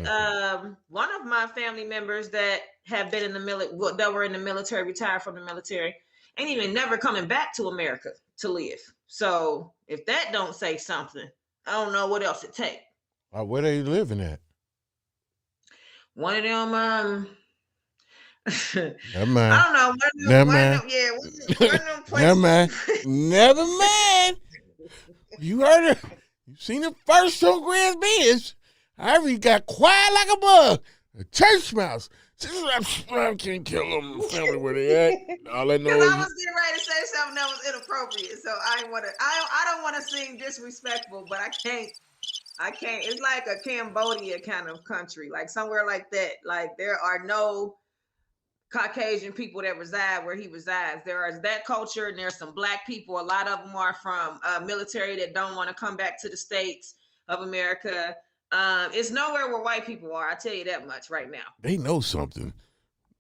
one of my family members that have been in the military, that were in the military, retired from the military, ain't even never coming back to America to live. So if that don't say something, I don't know what else it take. Where they living at? One of them, never mind. I don't know. Never mind. One of them places. Never mind. Never mind. You heard it. You seen it first on GRIZZBIZ. I already got quiet like a bug. A church mouse. I can't tell them family where they at. All I know is I was getting ready to say something that was inappropriate, so I don't want to seem disrespectful, but I can't. It's like a Cambodia kind of country, like somewhere like that. Like there are no Caucasian people that reside where he resides. There is that culture, and there's some black people. A lot of them are from military that don't want to come back to the States of America. It's nowhere where white people are. I tell you that much right now. They know something.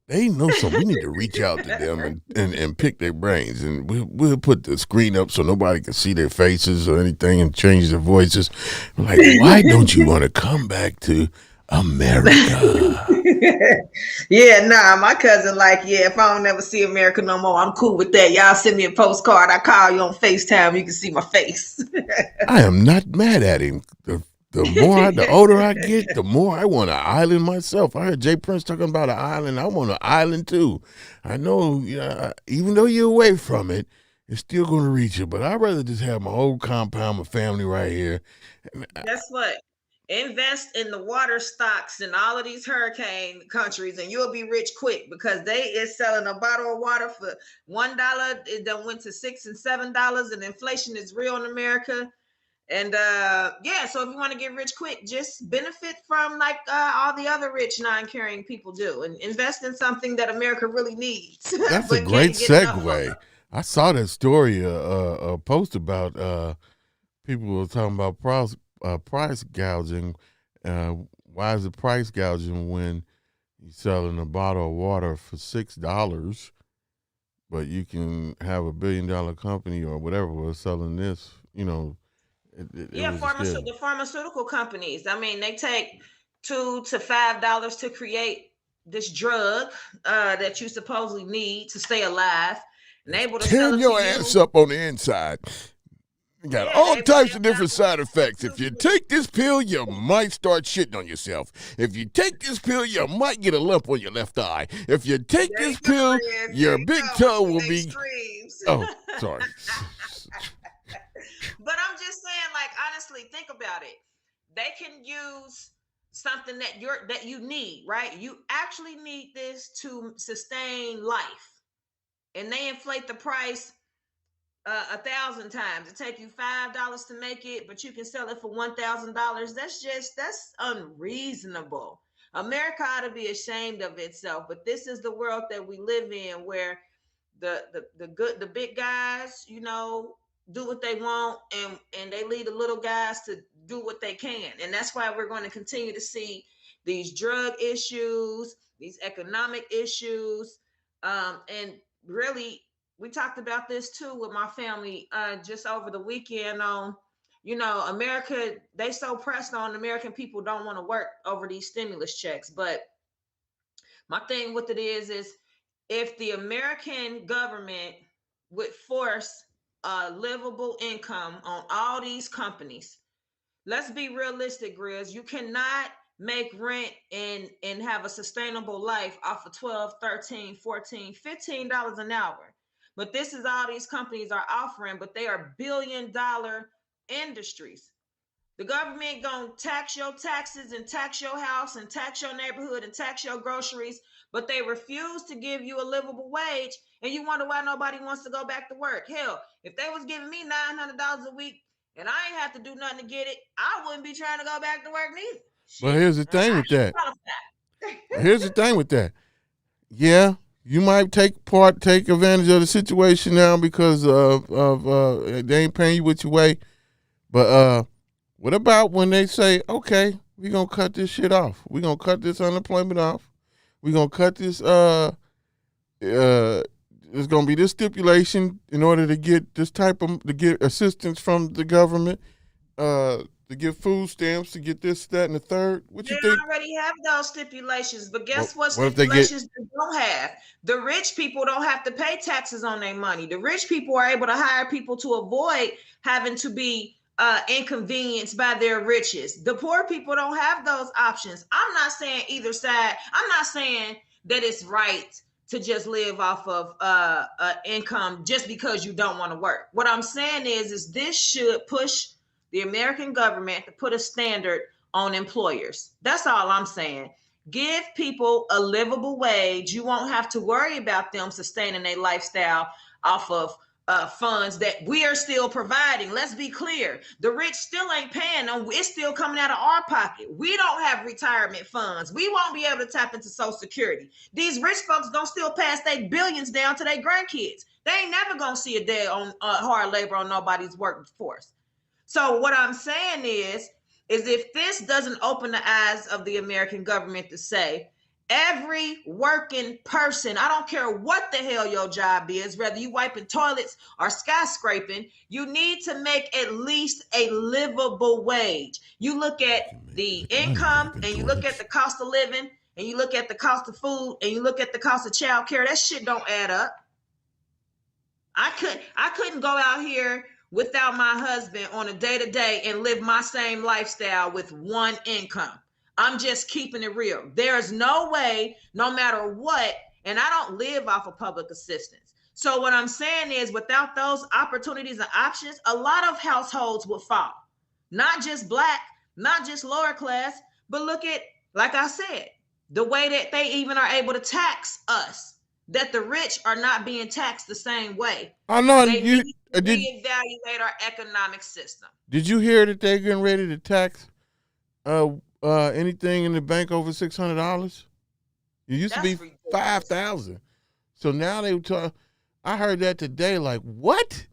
We need to reach out to them and pick their brains, and we'll put the screen up so nobody can see their faces or anything and change their voices. Like, why don't you want to come back to America? My cousin if I don't ever see America no more, I'm cool with that. Y'all send me a postcard. I call you on FaceTime. You can see my face. I am not mad at him. The older I get, the more I want an island myself. I heard Jay Prince talking about an island. I want an island too. I know, even though you're away from it, it's still going to reach you. But I'd rather just have my whole compound, my family right here. Guess what? Invest in the water stocks in all of these hurricane countries, and you'll be rich quick, because they is selling a bottle of water for $1. It done went to $6 and $7, and inflation is real in America. And yeah, so if you want to get rich quick, just benefit from like all the other rich non-caring people do, and invest in something that America really needs. That's a but great can't get enough segue. of. I saw that story, a post about people were talking about price gouging. Why is it price gouging when you're selling a bottle of water for $6, but you can have a $1 billion company or whatever was selling this? You know, it Yeah, was still. the pharmaceutical companies. I mean, they take $2 to $5 to create this drug that you supposedly need to stay alive, and they able to sell Tearing it to your ass you. up on the inside. You got Yeah, all they types sell of different side effects. to If you you. take this pill, you might start shitting on yourself. If you take this pill, you might get a lump on your left eye. If you take There you this go, pill, Riz. There your you big go. toe With will the be. extremes. Oh, sorry. But I'm just saying, like, honestly, think about it. They can use something that you need, right? You actually need this to sustain life, and they inflate the price 1,000 times. It take you $5 to make it, but you can sell it for $1,000. That's unreasonable. America ought to be ashamed of itself, but this is the world that we live in, where the big guys, you know, do what they want, and they leave the little guys to do what they can. And that's why we're going to continue to see these drug issues, these economic issues, and really, we talked about this too with my family just over the weekend on, you know, America, they so pressed on American people don't want to work over these stimulus checks. But my thing with it is if the American government would force a livable income on all these companies, let's be realistic, Grizz. You cannot make rent and have a sustainable life off of 12, 13, 14, $15 an hour. But this is all these companies are offering, but they are $1 billion industries. The government gonna tax your taxes and tax your house and tax your neighborhood and tax your groceries, but they refuse to give you a livable wage. And you wonder why nobody wants to go back to work. Hell, if they was giving me $900 a week and I ain't have to do nothing to get it, I wouldn't be trying to go back to work neither. But Shit, here's the thing I with that. qualify. Here's the thing with that. Yeah, you might take advantage of the situation now because they ain't paying you what you weigh. But what about when they say, okay, we're gonna cut this shit off. We're gonna cut this unemployment off. We're gonna cut this there's gonna be this stipulation in order to get to get assistance from the government, to get food stamps, to get this, that, and the third. What you They think? already have those stipulations, but guess what What if they get? stipulations they don't have? The rich people don't have to pay taxes on their money. The rich people are able to hire people to avoid having to be inconvenienced by their riches. The poor people don't have those options. I'm not saying either side. I'm not saying that it's right to just live off of income just because you don't want to work. What I'm saying is this should push the American government to put a standard on employers. That's all I'm saying. Give people a livable wage. You won't have to worry about them sustaining their lifestyle off of funds that we are still providing. Let's be clear. The rich still ain't paying them. It's still coming out of our pocket. We don't have retirement funds. We won't be able to tap into Social Security. These rich folks gonna still pass their billions down to their grandkids. They ain't never gonna see a day on hard labor on nobody's workforce. So what I'm saying is if this doesn't open the eyes of the American government to say, every working person, I don't care what the hell your job is, whether you wiping toilets or skyscraping, you need to make at least a livable wage. You look at the income and you look at the cost of living and you look at the cost of food and you look at the cost of child care. That shit don't add up. I couldn't go out here without my husband on a day-to-day and live my same lifestyle with one income. I'm just keeping it real. There's no way, no matter what, and I don't live off of public assistance. So what I'm saying is without those opportunities and options, a lot of households will fall. Not just Black, not just lower class, but look at, like I said, the way that they even are able to tax us. that the rich are not being taxed the same way. I know. They need to reevaluate our economic system. Did you hear that they're getting ready to tax anything in the bank over $600? It used to be $5,000. So now they talk. I heard that today. Like, what?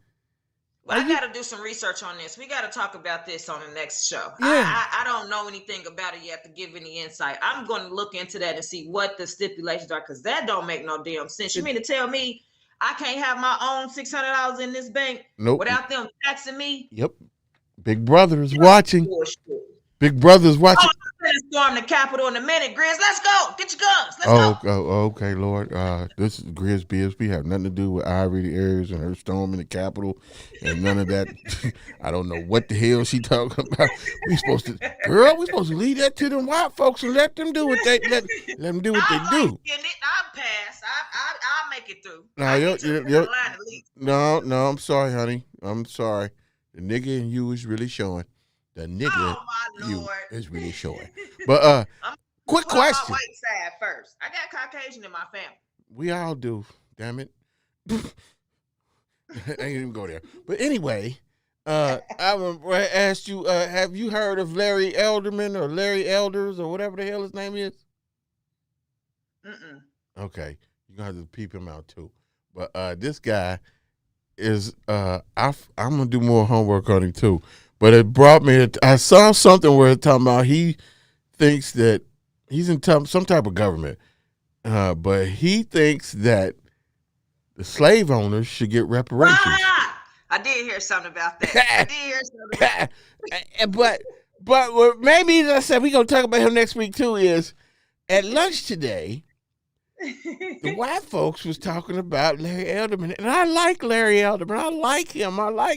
Well, I got to do some research on this. We got to talk about this on the next show. Yeah. I don't know anything about it yet to give any insight. I'm going to look into that and see what the stipulations are, because that don't make no damn sense. You mean to tell me I can't have my own $600 in this bank without them taxing me? Yep. Big Brother is watching. Big Brother is watching. Oh, I'm going to storm the Capitol in a minute, Grizz. Let's go. Get your guns. Let's go. Okay, Lord. This is GRIZZBIZME. Have nothing to do with Ivory the Aries and her storming the Capitol and none of that. I don't know what the hell she talking about. We supposed to leave that to them white folks and let them do what they let them do what they do. I'll pass. I'll make it through. No, I'm sorry, honey. I'm sorry. The nigga in you is really showing. The nigga you is really short. But quick question. My white side first. I got Caucasian in my family. We all do. Damn it. I ain't even go there. But anyway, I asked you, have you heard of Larry Elderman or Larry Elders or whatever the hell his name is? Okay. You're going to have to peep him out too. But this guy is, I'm going to do more homework on him too. But it brought me, I saw something where it's talking about he thinks that he's in some type of government, but he thinks that the slave owners should get reparations. I did hear something about that. But maybe, as I said, we're going to talk about him next week too, is at lunch today, the white folks was talking about Larry Elderman, and I like Larry Elderman. I like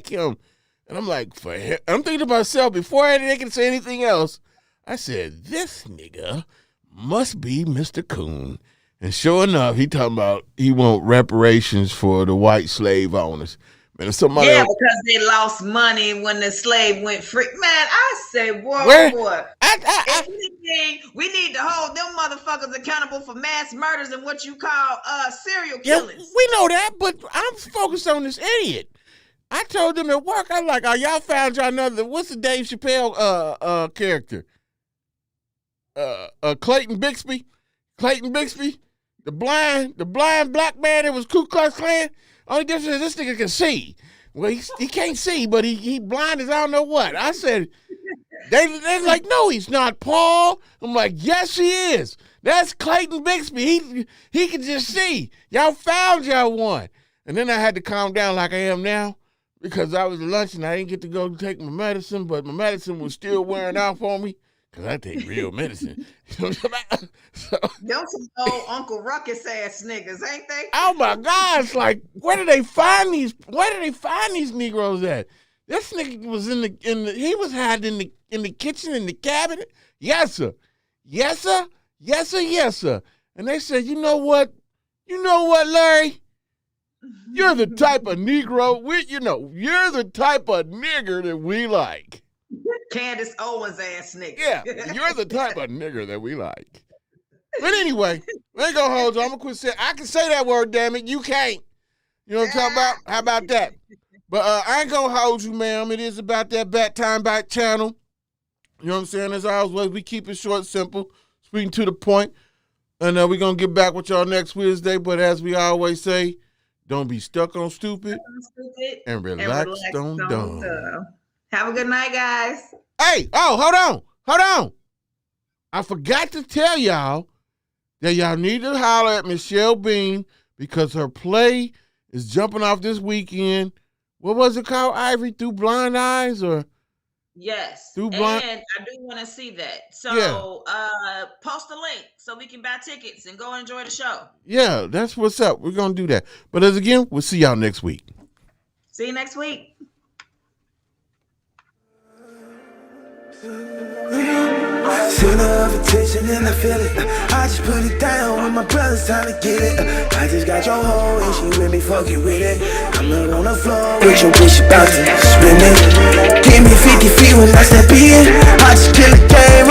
him. And I'm like, for him, I'm thinking to myself, before they can say anything else, I said, this nigga must be Mr. Coon. And sure enough, he talking about he want reparations for the white slave owners. Man, because they lost money when the slave went free. Man, I say, boy. We need to hold them motherfuckers accountable for mass murders and what you call serial killings. Yeah, we know that, but I'm focused on this idiot. I told them at work, I'm like, y'all found y'all another, what's the Dave Chappelle character? Clayton Bixby, the blind black man that was Ku Klux Klan. Only difference is this nigga can see. Well, he can't see, but he blind as I don't know what. I said, they're like, no, he's not, Paul. I'm like, yes, he is. That's Clayton Bixby. He can just see. Y'all found y'all one. And then I had to calm down like I am now, because I was at lunch and I didn't get to go take my medicine, but my medicine was still wearing out for me because I take real medicine. Them some old Uncle Ruckus ass niggas, ain't they? Oh my God! It's like, where do they find these Negroes at? This nigga was he was hiding in the kitchen, in the cabinet. Yes sir. And they said, you know what, Larry? You're the type of Negro, you're the type of nigger that we like. Candace Owens ass nigga. Yeah, you're the type of nigger that we like. But anyway, I ain't gonna hold you. I'm gonna quit saying, I can say that word, damn it. You can't. You know what I'm talking about? How about that? But I ain't gonna hold you, ma'am. It is about that Bat Time Bite channel. You know what I'm saying? As always, we keep it short, simple, speaking to the point. And we're gonna get back with y'all next Wednesday. But as we always say, don't be stuck on stupid and relax on dumb. Have a good night, guys. Hey, hold on. I forgot to tell y'all that y'all need to holler at Michelle Bean because her play is jumping off this weekend. What was it called, Ivory? Through Blind Eyes or? Yes. And I do want to see that. So post a link so we can buy tickets and go enjoy the show. Yeah, that's what's up. We're going to do that. But as again, we'll see y'all next week. See you next week. Feel of attention and I feel it. I just put it down with my brothers trying to get it. I just got your hoe and she with me fucking with it. I'm not on the floor with your bitch about to spin it. Give me 50 feet when I step in. I just kill the game.